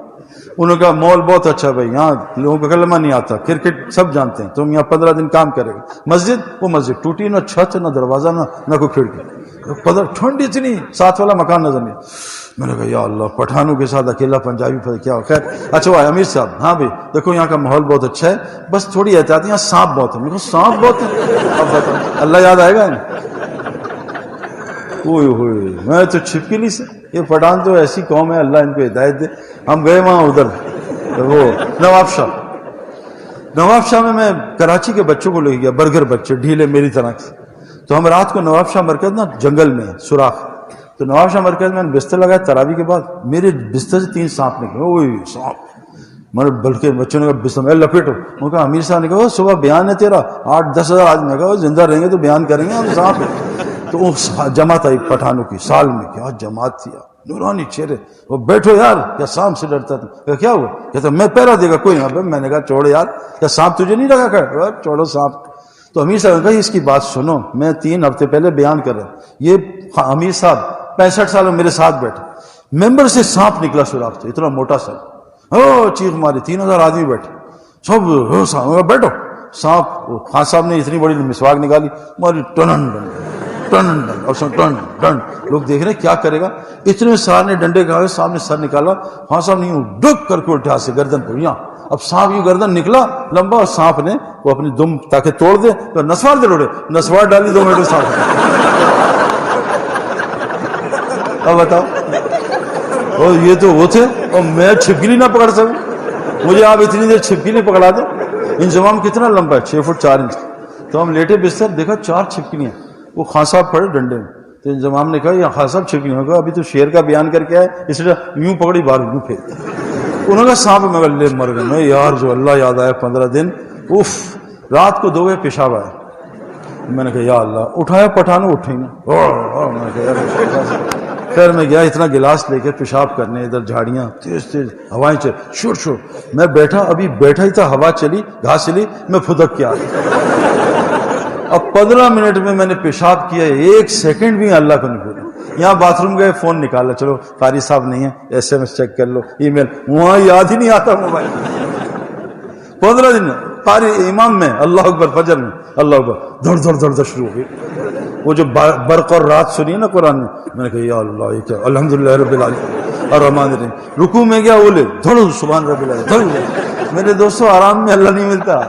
انہوں نے کہا مال بہت اچھا بھائی، یہاں لوگوں کا کلمہ نہیں آتا، کرکٹ سب جانتے ہیں، تم یہاں 15 دن کام کرے گا. مسجد، وہ مسجد ٹوٹی، نہ چھت نہ دروازہ نہ کوئی کھڑکی، ٹھنڈ اتنی، ساتھ والا مکان نظر نہیں. میں نے کہا یا اللہ، پٹھانوں کے ساتھ اکیلا پنجابی کیا ہو. خیر اچھا وہ امیر صاحب، ہاں بھائی دیکھو یہاں کا ماحول بہت اچھا ہے، بس تھوڑی احتیاط، یہاں سانپ بہت ہے. میں کہا سانپ بہت ہے، اب بتاؤ اللہ یاد آئے گا. اوئے ہوئے میں تو چھپکلی سے، یہ پٹھان تو ایسی قوم ہے، اللہ ان کو ہدایت دے. ہم گئے وہاں ادھر وہ نواب شاہ میں کراچی کے بچوں کو لے گیا، برگر بچے ڈھیلے میری طرح کے. تو ہم رات کو نواب شاہ مرکز نا جنگل میں سوراخ، تو نواب شاہ مرکز میں بستر لگایا تراویح کے بعد، میرے بستر سے 3 سانپ نکلے. اوئے سانپ، میں بلکہ بچوں نے کہا بستر میں لپیٹو. میں کہا امیر صاحب نے کہا صبح بیان ہے تیرا 8-10 ہزار آدمی. میں کہا زندہ رہیں گے تو بیان کریں گے، ہم سانپ. تو جماعت آئی پٹھانوں کی، سال میں کیا جماعت تھی، نورانی چہرے. وہ بیٹھو یار، کیا سانپ سے ڈرتا تھا؟ کیا ہوا؟ کہتا میں پہرا دے گا کوئی نہ. میں نے کہا چھوڑو یار، کیا سانپ تجھے نہیں لگا کر؟ چھوڑو سانپ. تو امیر صاحب نے کہا اس کی بات سنو، میں 3 ہفتے پہلے بیان کر رہا ہوں. یہ امیر صاحب 65 سال میں میرے ساتھ بیٹھے، ممبر سے سانپ نکلا سوراخ سے، اتنا موٹا سا، چیخ ماری. 3000 آدمی بیٹھے سب بیٹھو. سانپ خان صاحب نے اتنی بڑی مسواک نکالی، ماری ٹنن ٹن ٹن اور ٹن ٹن. لوگ دیکھ رہے کیا کرے گا. اتنے سار نے ڈنڈے کھائے، صاحب نے سر نکالا. خان صاحب نے ڈک کر کے اٹھا سے گردن پر یہاں. اب سانپ یہ گردن نکلا لمبا، اور سانپ نے وہ اپنی دم تاکہ توڑ دے تو نسوار دے اڑے، نسوار ڈالی 2 منٹ سانپ. اب بتاؤ، اور یہ تو وہ تھے، اور میں چھپکلی نہ پکڑ سکوں. مجھے آپ اتنی دیر چھپکلی پکڑا دیں. انضمام کتنا لمبا ہے؟ 6 فٹ 4 انچ. تو ہم لیٹے بستر، دیکھا 4 چھپکلیاں. وہ خان صاحب پڑے ڈنڈے میں. تو انضمام نے کہا یہ خان صاحب چھپکلیاں. کہا ابھی تو شیر کا بیان کر کے آئے، اس لیے یوں پکڑی بار یوں پھیر. انہوں نے کہا سانپ. میں کہا لے مر گئے. میں یار جو اللہ یاد آیا 15 دن. اف، رات کو 2 بجے پیشاب آیا. میں نے کہا یا اللہ، اٹھایا پٹھانوں اٹھیں گے. میں نے کہا خیر میں گیا اتنا گلاس لے کے پیشاب کرنے. ادھر جھاڑیاں تیز تیز، ہوائیں چل شور شور. میں بیٹھا، ابھی بیٹھا ہی تھا، ہوا چلی، گھاس چلی، میں پھدک کے آ گیا. اب 15 منٹ میں نے پیشاب کیا، 1 سیکنڈ بھی اللہ کو نہیں بولا. یہاں باتھ روم گئے، فون نکالا، چلو قاری صاحب نہیں ہے، SMS چیک کر لو، ای میل. وہاں یاد ہی نہیں آتا موبائل. 15 دن قاری امام میں اللہ اکبر، فجر میں اللہ اکبر، دھڑ دھڑ دھڑ دھڑ شروع ہو گئی. وہ جو برق اور رات سنی ہے نا قرآن میں نے کہا یا اللہ یہ کیا، الحمدللہ رب العالمین الرحمن الرحیم. رکوع میں گیا، اولے دھڑ سبحان رب العالمین. میرے دوستو آرام میں اللہ نہیں ملتا.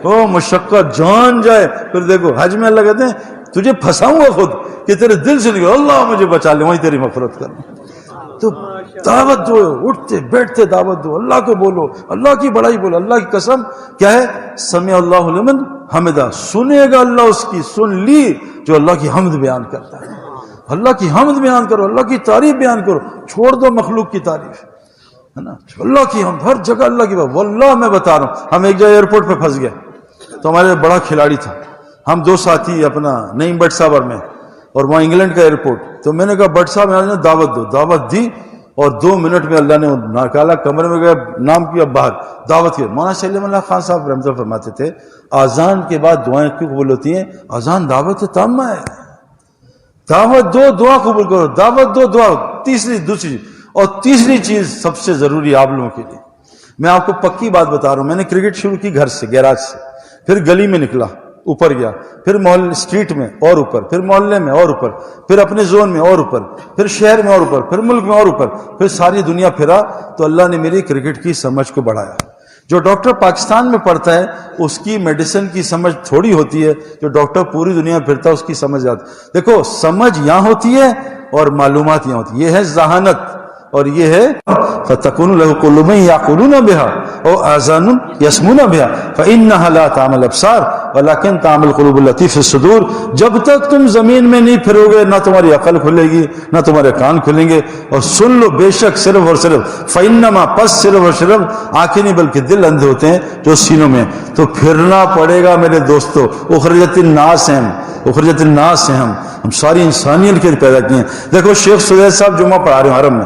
وہ مشقت جان جائے. پھر دیکھو حج میں اللہ کہتے ہیں تجھے پھنساؤں گا خود کہ تیرے دل سے نکلے اللہ مجھے بچا لے، وہیں تیری مغفرت کرنا. تو دعوت دو، اٹھتے بیٹھتے دعوت دو، اللہ کو بولو، اللہ کی بڑائی بولو. اللہ کی قسم کیا ہے، سمع اللہ لمن حمدہ، سنے گا اللہ اس کی، سن لی جو اللہ کی حمد بیان کرتا ہے. اللہ کی حمد بیان کرو، اللہ کی تعریف بیان کرو، چھوڑ دو مخلوق کی تعریف، ہے نا. اللہ کی حمد، ہر جگہ اللہ کی بات. واللہ میں بتا رہا ہوں، ہم ایک جگہ ایئرپورٹ پہ پھنس گئے. تو ہمارے بڑا کھلاڑی تھا، ہم 2 ساتھی اپنا نعیم بٹ صاحب اور میں، اور وہاں انگلینڈ کا ایئرپورٹ. تو میں نے کہا بٹ صاحب یہاں دعوت دو. دعوت دی، اور 2 منٹ میں اللہ نے نکالا، کمرے میں گئے، نام کیا، باہر دعوت کی. مولانا سلیم اللہ خان صاحب رحمۃ اللہ فرماتے تھے آزان کے بعد دعائیں کیوں قبول ہوتی ہیں؟ آزان دعوت تامہ ہے. دعوت دو، دعا قبول کرو. دعوت دو، دعا. دوسری اور تیسری چیز سب سے ضروری آپ لوگوں کے لیے، میں آپ کو پکی بات بتا رہا ہوں. میں نے کرکٹ شروع کی گھر سے، گیراج سے، پھر گلی میں نکلا، اوپر گیا، پھر محلے اسٹریٹ میں اور اوپر، پھر محلے میں اور اوپر، پھر اپنے زون میں اور اوپر، پھر شہر میں اور اوپر، پھر ملک میں اور اوپر، پھر ساری دنیا پھرا. تو اللہ نے میری کرکٹ کی سمجھ کو بڑھایا. جو ڈاکٹر پاکستان میں پڑھتا ہے اس کی میڈیسن کی سمجھ تھوڑی ہوتی ہے، جو ڈاکٹر پوری دنیا میں پھرتا ہے اس کی سمجھ آتی. دیکھو سمجھ یہاں ہوتی ہے اور معلومات یہاں ہوتی ہے. یہ ہے ذہانت، اور یہ ہے فَتَكُونُ لَهُ قُلُوبٌ يَعْقِلُونَ بِهَا أَوْ آذَانٌ يَسْمَعُونَ بِهَا فَإِنَّهَا لَا تَعْمَى الْأَبْصَارُ وَلَكِنْ تَعْمَى الْقُلُوبُ الَّتِي فِي الصُّدُورِ. جب تک تم زمین میں نہیں پھرو گے نہ تمہاری عقل کھلے گی نہ تمہارے کان کھلیں گے. اور سن لو، بے شک صرف اور صرف فَإِنَّمَا، پس صرف اور صرف آنکھیں نہیں بلکہ دل اندھے ہوتے ہیں جو سینوں میں. تو پھرنا پڑے گا میرے دوستو. اخرجت الناس ہیں، اخرجت الناس ہیں، ہم ساری انسانیت کے لیے پیدا کیے ہیں. دیکھو شیخ سدیس صاحب جمعہ پڑھا رہے ہیں حرم میں،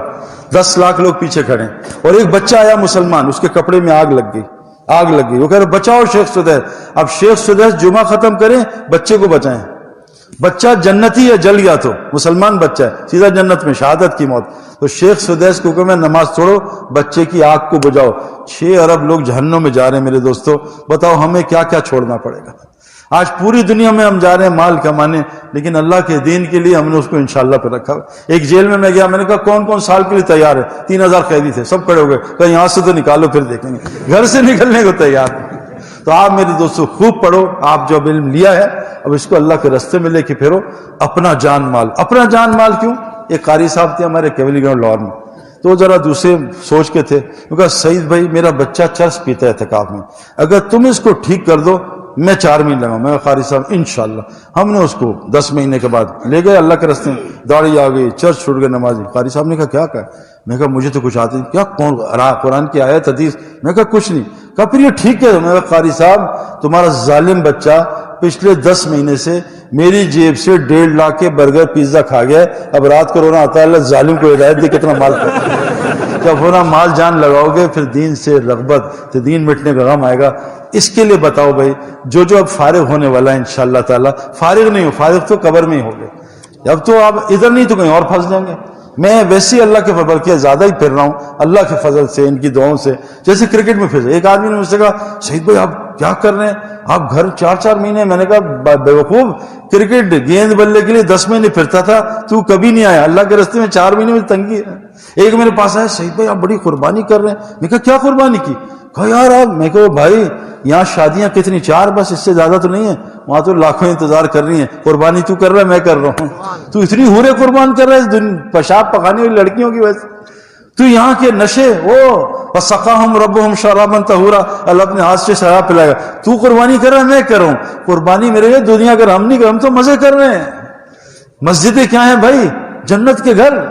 10 لاکھ لوگ پیچھے کھڑے ہیں، اور ایک بچہ آیا مسلمان، اس کے کپڑے میں آگ لگ گئی. وہ کہہ رہے بچاؤ شیخ سدیس. اب شیخ سدیس جمعہ ختم کریں، بچے کو بچائیں. بچہ جنتی ہے، جل گیا تو مسلمان بچہ ہے، سیدھا جنت میں، شہادت کی موت. تو شیخ سدیس کو کہ میں نماز چھوڑو، بچے کی آگ کو بجھاؤ. 6 ارب لوگ جہنم میں جا رہے ہیں میرے دوستو. بتاؤ ہمیں کیا کیا چھوڑنا پڑے گا. آج پوری دنیا میں ہم جا رہے ہیں مال کمانے، لیکن اللہ کے دین کے لیے ہم نے اس کو انشاءاللہ پہ رکھا. ایک جیل میں گیا، میں نے کہا کون کون سال کے لیے تیار ہے؟ 3000 قیدی تھے، سب کھڑے ہو گئے. کہا یہاں سے تو نکالو پھر دیکھیں گے. گھر سے نکلنے کو تیار. تو آپ میرے دوستو خوب پڑھو، آپ جو علم لیا ہے اب اس کو اللہ کے راستے میں لے کے پھرو. اپنا جان مال کیوں؟ ایک قاری صاحب تھے ہمارے کیولی گراؤنڈ لاہور میں، تو ذرا دوسرے سوچ کے تھے، کیونکہ سعید بھائی میرا بچہ چرس پیتا ہے اعتکاف میں، اگر تم اس کو ٹھیک کر دو میں 4 مہینے لگاؤں. میں قاری صاحب انشاءاللہ. ہم نے اس کو 10 مہینے کے بعد لے گئے اللہ کے راستے میں، داڑھی آ گئی، چرچ چھوڑ گئے نمازی. قاری صاحب نے کہا کیا کہا؟ میں کہا مجھے تو کچھ آتی نہیں. کیا کون قرآن کی آیت حدیث؟ میں کہا کچھ نہیں. کہا پھر یہ ٹھیک ہے. میں کہا قاری صاحب تمہارا ظالم بچہ پچھلے 10 مہینے سے میری جیب سے 1.5 لاکھ کے برگر پیزا کھا گیا، اب رات کو رونا آتا ہے اللہ ظالم کو ہدایت دے کتنا مال کھاتا. جب ہونا مال جان لگاؤ گے پھر دین سے رغبت، تو دین مٹنے کا غم آئے گا. اس کے لیے بتاؤ بھائی، جو اب فارغ ہونے والا ہے انشاءاللہ تعالی، فارغ نہیں ہو، فارغ تو قبر میں ہی ہوگے. اب تو آپ ادھر نہیں تو کہیں اور پھنس جائیں گے. میں ویسے ہی اللہ کے فضل کے زیادہ ہی پھر رہا ہوں، اللہ کے فضل سے، ان کی دعاؤں سے. جیسے کرکٹ میں پھر ایک آدمی نے مجھ سے کہا شہید بھائی آپ کیا کر رہے ہیں، آپ گھر 4 مہینے. میں نے کہا بیوقوف، کرکٹ گیند بلے کے لیے 10 مہینے پھرتا تھا، تو کبھی نہیں آیا. اللہ کے راستے میں 4 مہینے میں تنگی ہے. ایک میرے پاس آیا، شہید بھائی آپ بڑی قربانی کر رہے ہیں. میں کہا کیا قربانی کی؟ کہا یار آپ. میں کہا بھائی یہاں شادیاں کتنی 4 بس، اس سے زیادہ تو نہیں ہے، وہاں تو لاکھوں انتظار کر رہی ہیں. قربانی تو کر رہا ہے، میں کر رہا ہوں. تو اتنی حوریں قربان کر رہا ہے پیشاب پکانے والی لڑکیوں کی وجہ سے. تو یہاں کے نشے وَسَقَاهُمْ رَبُّهُمْ شَرَابًا طَهُورًا، اللہ اپنے ہاتھ سے شراب پلائے گا. تو قربانی کر رہا ہے، میں کر رہا ہوں. قربانی میرے لیے دنیا اگر ہم نہیں کر، ہم تو مزے کر رہے ہیں. مسجدیں کیا ہیں بھائی؟ جنت کے گھر.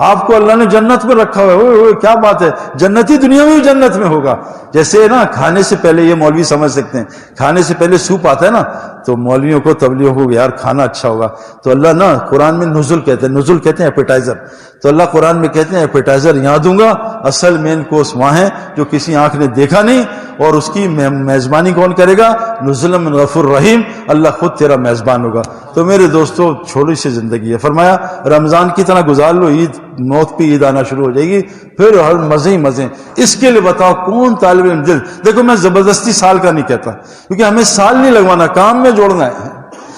آپ کو اللہ نے جنت میں رکھا ہوا ہے. کیا بات ہے، جنتی دنیا میں بھی جنت میں ہوگا. جیسے نا کھانے سے پہلے، یہ مولوی سمجھ سکتے ہیں، کھانے سے پہلے سوپ آتا ہے نا، تو مولویوں کو تبلیغوں کو یار کھانا اچھا ہوگا. تو اللہ نا قرآن میں نزل کہتے ہیں ایپیٹائزر. تو اللہ قرآن میں کہتے ہیں ایپیٹائزر یہاں دوں گا، اصل مین کورس وہاں ہے جو کسی آنکھ نے دیکھا نہیں. اور اس کی میزبانی کون کرے گا؟ نزلا من غفور رحیم، اللہ خود تیرا میزبان ہوگا. تو میرے دوستو چھوٹی سی زندگی ہے، فرمایا رمضان کی طرح گزار لو، عید موت پہ عید آنا شروع ہو جائے گی، پھر ہر مزے ہی مزے. اس کے لیے بتاؤ کون طالب علم دل. دیکھو میں زبردستی سال کا نہیں کہتا، کیونکہ ہمیں سال نہیں لگوانا، کام میں جوڑنا ہے.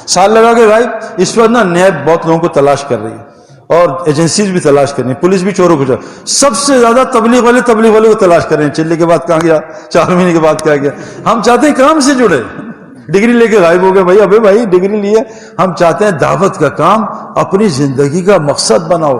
سال لگا کے بھائی اس وقت نا نیب بہت لوگوں کو تلاش کر رہی ہے، اور ایجنسیز بھی تلاش کر رہی ہیں، پولیس بھی چوروں کو سب سے زیادہ تبلیغ والے کو تلاش کر رہے ہیں. چلے کے بعد کہاں گیا، 4 مہینے کے بعد کیا گیا. ہم چاہتے ہیں کام سے جڑے. ڈگری لے کے غائب ہو گئے بھائی. ابے بھائی ڈگری لیے، ہم چاہتے ہیں دعوت کا کام اپنی زندگی کا مقصد بناؤ.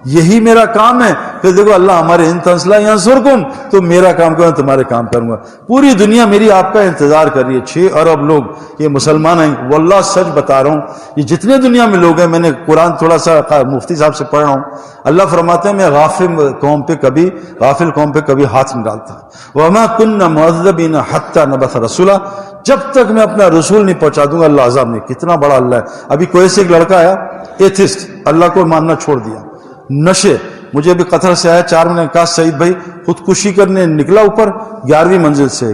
یہی میرا کام ہے. پھر دیکھو اللہ ہمارے ان تنسلا ینصرکم، تو میرا کام کروں تمہارے کام کروں گا. پوری دنیا میری آپ کا انتظار کر رہی ہے. 6 ارب لوگ یہ مسلمان ہیں. واللہ سچ بتا رہا ہوں، یہ جتنے دنیا میں لوگ ہیں، میں نے قرآن تھوڑا سا مفتی صاحب سے پڑھ رہا ہوں. اللہ فرماتے ہیں میں غافل قوم پہ کبھی ہاتھ نہیں ڈالتا. وما كنا معذبين حتى نبعث رسولا، جب تک میں اپنا رسول نہیں پہنچا دوں گا اللہ عذاب نہیں. کتنا بڑا اللہ ہے. ابھی کوئی سے ایک لڑکا آیا ایتھسٹ، اللہ کو ماننا چھوڑ دیا، نشے. مجھے ابھی قطر سے آیا 4 مہینے کا، سعید بھائی خودکشی کرنے نکلا، اوپر 11ویں منزل سے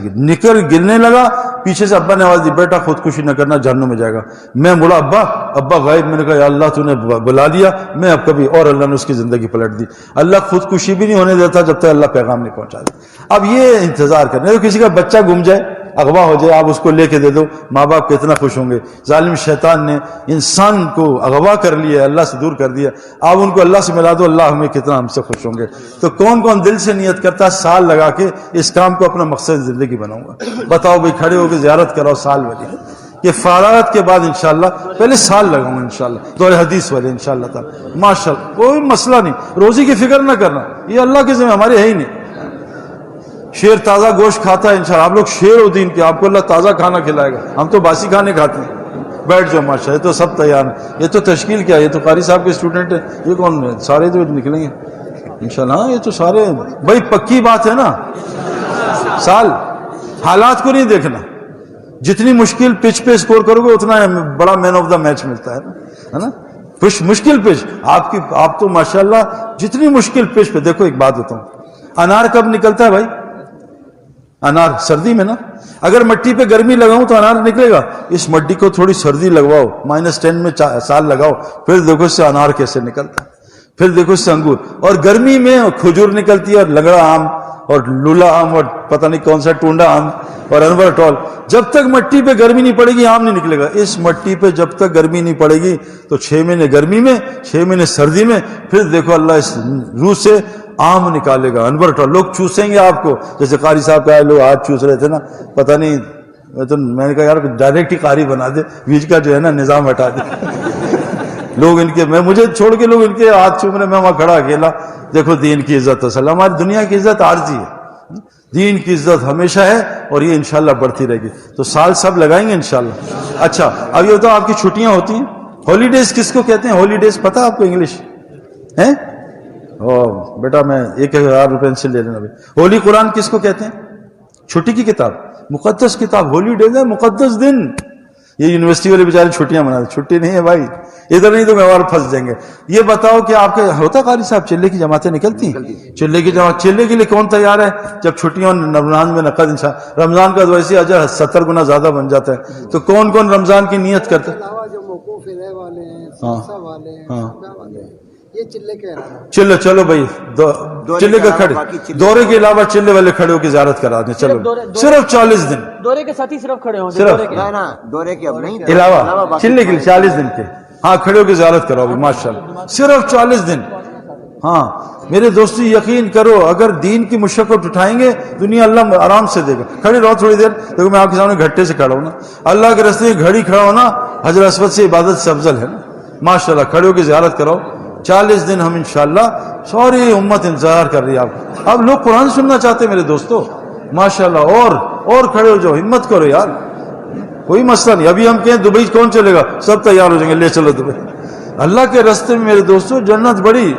گرنے لگا. پیچھے سے ابا نے آواز دی بیٹا خودکشی نہ کرنا، جہنم میں جائے گا. میں بولا ابا غائب. میں نے کہا یا اللہ تو نے بلا دیا میں اب کبھی، اور اللہ نے اس کی زندگی پلٹ دی. اللہ خودکشی بھی نہیں ہونے دیتا جب تک اللہ پیغام نہیں پہنچا دے. اب یہ انتظار کرنا. کسی کا بچہ گم جائے، اغوا ہو جائے، آپ اس کو لے کے دے دو، ماں باپ کتنا خوش ہوں گے. ظالم شیطان نے انسان کو اغوا کر لیا، اللہ سے دور کر دیا. آپ ان کو اللہ سے ملا دو، اللہ ہمیں کتنا ہم سے خوش ہوں گے. تو کون کون دل سے نیت کرتا ہے سال لگا کے اس کام کو اپنا مقصد زندگی بناؤں گا؟ بتاؤ بھائی، کھڑے ہو کے زیارت کراؤ سال والی. یہ فارغت کے بعد انشاءاللہ پہلے سال لگاؤں گا انشاءاللہ، دور حدیث والے انشاءاللہ تعالی. ماشاءاللہ کوئی مسئلہ نہیں، روزی کی فکر نہ کرنا، یہ اللہ کے ذمہ ہمارے ہے ہی نہیں. شیر تازہ گوشت کھاتا ہے انشاءاللہ. آپ لوگ شیر ہو دین کے، آپ کو اللہ تازہ کھانا کھلائے گا. ہم تو باسی کھانے کھاتے ہیں. بیٹھ جاؤ ماشاءاللہ، یہ تو سب تیار ہے. یہ تو تشکیل کیا ہے، یہ تو قاری صاحب کے اسٹوڈنٹ ہیں. یہ کون ہے؟ سارے تو نکلیں گے انشاءاللہ. ہاں یہ تو سارے بھائی پکی بات ہے نا. سال حالات کو نہیں دیکھنا. جتنی مشکل پچ پہ اسکور کرو گے اتنا بڑا مین آف دا میچ ملتا ہے نا. مشکل پچ آپ تو ماشاءاللہ جتنی مشکل پچ پہ. دیکھو ایک بات بتاؤں، انار کب نکلتا ہے بھائی؟ انار سردی میں نا. اگر مٹی پہ گرمی لگاؤں تو انار نکلے گا. اس مٹی کو تھوڑی سردی لگواؤ، -10 میں سال لگاؤ، پھر دیکھو اس سے انار کیسے نکلتا ہے. پھر دیکھو اس سے انگور. اور گرمی میں کھجور نکلتی ہے، اور لنگڑا آم اور لولا آم اور پتہ نہیں کون سا ٹونڈا آم اور انور ٹول. جب تک مٹی پہ گرمی نہیں پڑے گی آم نہیں نکلے گا. اس مٹی پہ جب تک گرمی نہیں پڑے گی تو 6 مہینے گرمی میں، 6 مہینے سردی میں، پھر دیکھو اللہ اس روح سے آم نکالے گا. انور ٹول لوگ چوسیں گے آپ کو. جیسے قاری صاحب کا لوگ آج چوس رہے تھے نا، پتہ نہیں تو میں نے کہا یار ڈائریکٹ ہی قاری بنا دے, بیچ کا جو ہے نا نظام ہٹا دے. لوگ ان کے, میں مجھے چھوڑ کے لوگ ان کے ہاتھ چوم رہے, میں وہاں کھڑا اکیلا. دیکھو دین کی عزت اصل, ہماری دنیا کی عزت عارضی ہے, دین کی عزت ہمیشہ ہے اور یہ انشاءاللہ بڑھتی رہے گی. تو سال سب لگائیں گے انشاءاللہ. اچھا اب یہ بتاؤ آپ کی چھٹیاں ہوتی ہیں, ہالیڈیز کس کو کہتے ہیں؟ ہالیڈیز پتہ آپ کو انگلش ہے؟ او بیٹا میں 1000 روپے سے لے لینا. ہولی قرآن کس کو کہتے ہیں؟ چھٹی کی کتاب, مقدس کتاب. ہالیڈیز ہے مقدس دن. یہ یونیورسٹی والے بیچارے چھٹیاں مناتے, چھٹی نہیں ہے بھائی, ادھر نہیں تو میں اور پھنس جائیں گے. یہ بتاؤ کہ آپ کے ہوتا قاری صاحب چلے کی جماعتیں نکلتی ہیں؟ چلے کی جماعت, چلے کے لیے کون تیار ہے جب چھٹیاں رمضان میں نقد انشاء رمضان کا ویسے اجر 70 گنا زیادہ بن جاتا ہے. تو کون کون رمضان کی نیت کرتے ہیں؟ چلو چلو بھائی, چلے کا کھڑے, دورے کے علاوہ چلے والے کھڑے ہو کے زیارت کرا دیں. چلو صرف 40 دن دورے کے ساتھ ہی صرف کھڑے ہوں, صرف دورے کے اب نہیں علاوہ چلے کے لیے 40 دن کے, ہاں کھڑے ہو کے زیارت کراؤ بھی ماشاءاللہ, صرف 40 دن. ہاں میرے دوستو یقین کرو, اگر دین کی مشقت اٹھائیں گے دنیا اللہ آرام سے دے گا. کھڑے رہو تھوڑی دیر. دیکھو میں آپ کے سامنے گھٹے سے کھڑا ہوں نا, اللہ کے راستے میں گھڑی کھڑا ہونا حجر اسود سے عبادت سے افضل ہے نا. ماشاءاللہ کھڑے ہو کے زیارت کراؤ. 40 دن ہم انشاءاللہ, ساری امت انتظار کر رہی ہے آپ کو. اب لوگ قرآن سننا چاہتے ہیں میرے دوستو ماشاءاللہ. اور کھڑے ہو جاؤ, ہمت کرو یار, کوئی مسئلہ نہیں. ابھی ہم کہیں دبئی کون چلے گا, سب تیار ہو جائیں گے, لے چلو دبئی. اللہ کے راستے میں میرے دوستو جنت بڑی.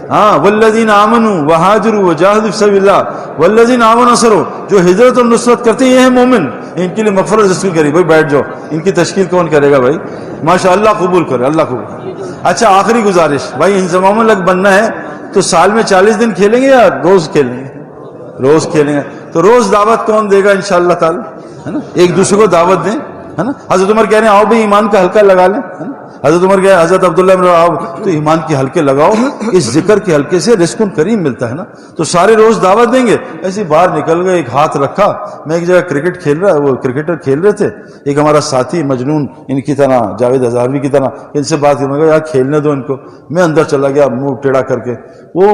ہاں والذین آمنوا وہاجروا وجاہدوا فی سبیل اللہ والذین آمنوا ونصروا, جو ہجرت اور نصرت کرتے ہیں یہ ہیں مومن, ان کے لیے مغفرت رسول کری. بھائی بیٹھ جاؤ, ان کی تشکیل کون کرے گا بھائی؟ ماشاءاللہ قبول کرے, اللہ قبول. اچھا آخری گزارش بھائی, انضمام الگ بننا ہے تو سال میں 40 دن کھیلیں گے یا روز کھیلیں گے؟ روز کھیلیں گے. تو روز دعوت کون دے گا انشاءاللہ تعالی, ہے نا؟ ایک دوسرے کو دعوت دیں, ہے نا. حضرت عمر کہہ رہے ہیں آؤ بھائی ایمان کا حلقہ لگا لیں, ہے نا. حضرت عمر کہہ, حضرت عبداللہ بن آؤ تو ایمان کے حلقے لگاؤ, اس ذکر کے حلقے سے رزق کریم ملتا ہے نا. تو سارے روز دعوت دیں گے. ایسے باہر نکل گئے, ایک ہاتھ رکھا, میں ایک جگہ کرکٹ کھیل رہا, وہ کرکٹر کھیل رہے تھے, ایک ہمارا ساتھی مجنون ان کی طرح, جاوید ہزاروی کی طرح, ان سے بات کی. میں کہا یار کھیلنے دو ان کو. میں اندر چلا گیا منہ ٹیڑھا کر کے, وہ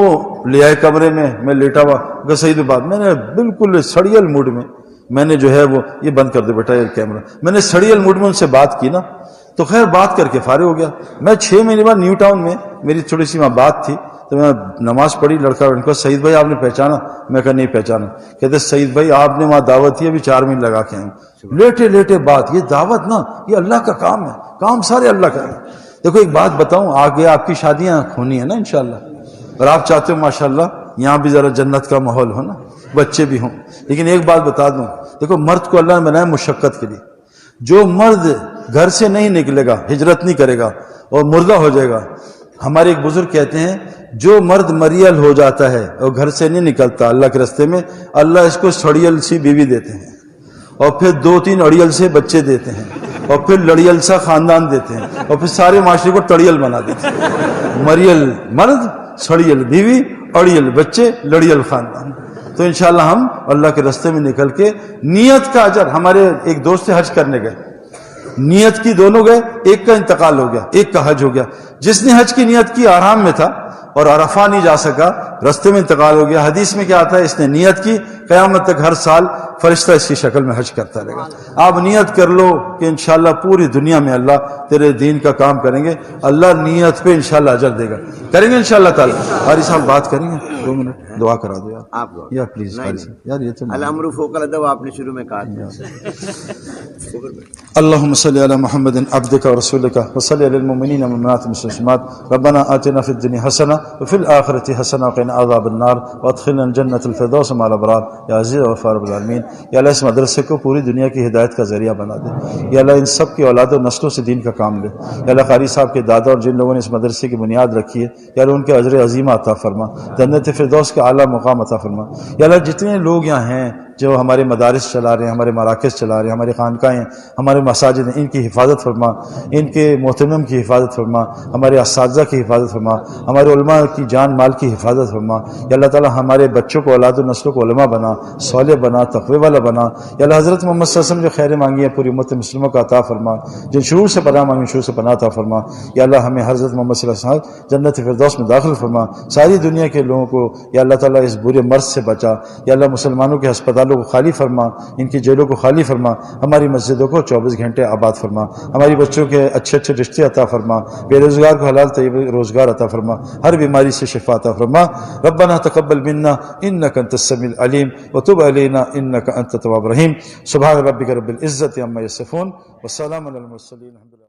لے آئے کمرے میں لیٹا ہوا. صحیح بات, میں نے بالکل سڑیل موڈ میں نے جو ہے وہ, یہ بند کر دے بیٹا یہ کیمرہ, میں نے سڑیل موڈ میں ان سے بات کی نا. تو خیر بات کر کے فارغ ہو گیا. میں 6 مہینے بعد نیو ٹاؤن میں میری تھوڑی سی وہاں بات تھی, تو میں نماز پڑھی. لڑکا ان کو سعید بھائی آپ نے پہچانا؟ میں کہا نہیں پہچانا. کہتے سعید بھائی آپ نے وہاں دعوت دی, ابھی 4 مہینے لگا کے ہیں. لیٹے بات, یہ دعوت نا یہ اللہ کا کام ہے, کام سارے اللہ کا ہے. دیکھو ایک بات بتاؤں, آگے آپ کی شادیاں ہونی ہے نا انشاءاللہ, اور آپ چاہتے ہو ماشاءاللہ یہاں بھی ذرا جنت کا ماحول ہو نا, بچے بھی ہوں. لیکن ایک بات بتا دوں, دیکھو مرد کو اللہ نے بنایا مشقت کے لیے. جو مرد گھر سے نہیں نکلے گا, ہجرت نہیں کرے گا اور مردہ ہو جائے گا. ہمارے ایک بزرگ کہتے ہیں جو مرد مریل ہو جاتا ہے اور گھر سے نہیں نکلتا اللہ کے راستے میں, اللہ اس کو سڑیل سی بیوی دیتے ہیں, اور پھر 2-3 اڑیل سے بچے دیتے ہیں, اور پھر لڑیل سا خاندان دیتے ہیں, اور پھر سارے معاشرے کو تڑیل بنا دیتے ہیں. مریل مرد, سڑیل بیوی, اڑیل بچے, لڑیل خاندان. تو انشاءاللہ ہم اللہ کے راستے میں نکل کے نیت کا اجر. ہمارے ایک دوست حج کرنے گئے, نیت کی دونوں گئے, ایک کا انتقال ہو گیا, ایک کا حج ہو گیا. جس نے حج کی نیت کی آرام میں تھا اور عرفہ نہیں جا سکا, رستے میں انتقال ہو گیا. حدیث میں کیا آتا ہے, اس نے نیت کی, قیامت تک ہر سال فرشتہ اس کی شکل میں حج کرتا رہے گا. آپ نیت کر لو کہ انشاءاللہ پوری دنیا میں اللہ تیرے دین کا کام کریں گے, اللہ نیت پہ انشاءاللہ اجر دے گا. کریں گے انشاءاللہ تعالی. قاری صاحب بات کریں گے, 2 منٹ دعا کرا دو یار, آپ یا پلیز قاری صاحب یار. یہ تو الامر فوق الادب آپ نے شروع میں کہا تھا. اللهم صل على محمد عبدك ورسولك وصل على المؤمنين والمؤمنات والمسلمات. ربنا آتنا في الدنيا حسنة وفي الآخرة حسنة وقنا عذاب النار وادخلنا الجنة الفردوس مع الأبرار يا عزيز وغفار رب العالمین. یا اللہ اس مدرسے کو پوری دنیا کی ہدایت کا ذریعہ بنا دے. یا اللہ ان سب کی اولاد و نسلوں سے دین کا کام لے. یا اللہ قاری صاحب کے دادا اور جن لوگوں نے اس مدرسے کی بنیاد رکھی ہے, یا اللہ ان کے اجر عظیم عطا فرما, جنت فردوس کے اعلیٰ مقام عطا فرما. یا اللہ جتنے لوگ یہاں ہیں جو ہمارے مدارس چلا رہے ہیں, ہمارے مراکز چلا رہے ہیں, ہمارے خانقاہیں, ہمارے مساجد ہیں, ان کی حفاظت فرما, ان کے محترم کی حفاظت فرما, ہمارے اساتذہ کی حفاظت فرما, ہمارے علماء کی جان مال کی حفاظت فرما. یا اللہ تعالی ہمارے بچوں کو, اولاد و نسلوں کو علماء بنا, صالح بنا, تقوی والا بنا. یا اللہ حضرت محمد صلی اللہ علیہ وسلم جو خیر مانگی ہے پوری امت مسلموں کا عطا فرما, جن شرور سے پناہ مانگی شرور سے پناہ عطا فرما. یا اللہ ہمیں حضرت محمد صلی اللہ علیہ وسلم جنت فردوس میں داخل فرما. ساری دنیا کے لوگوں کو یا اللہ تعالی اس برے مرض سے بچا. یا اللہ مسلمانوں کے ہسپتالوں اسپتالوں کو خالی فرما، ان کی جیلوں کو خالی فرما، ہماری مسجدوں کو 24 گھنٹے آباد فرما، ہماری بچوں کے اچھے اچھے رشتے عطا فرما، بے روزگار کو حلال طیب روزگار عطا فرما، ہر بیماری سے شفا عطا فرما۔ ربنا تقبل منا انك انت السميع العليم وتب علينا انك انت التواب الرحيم۔ سبحان ربك رب العزة عما يصفون وسلام على المرسلين الحمد لله۔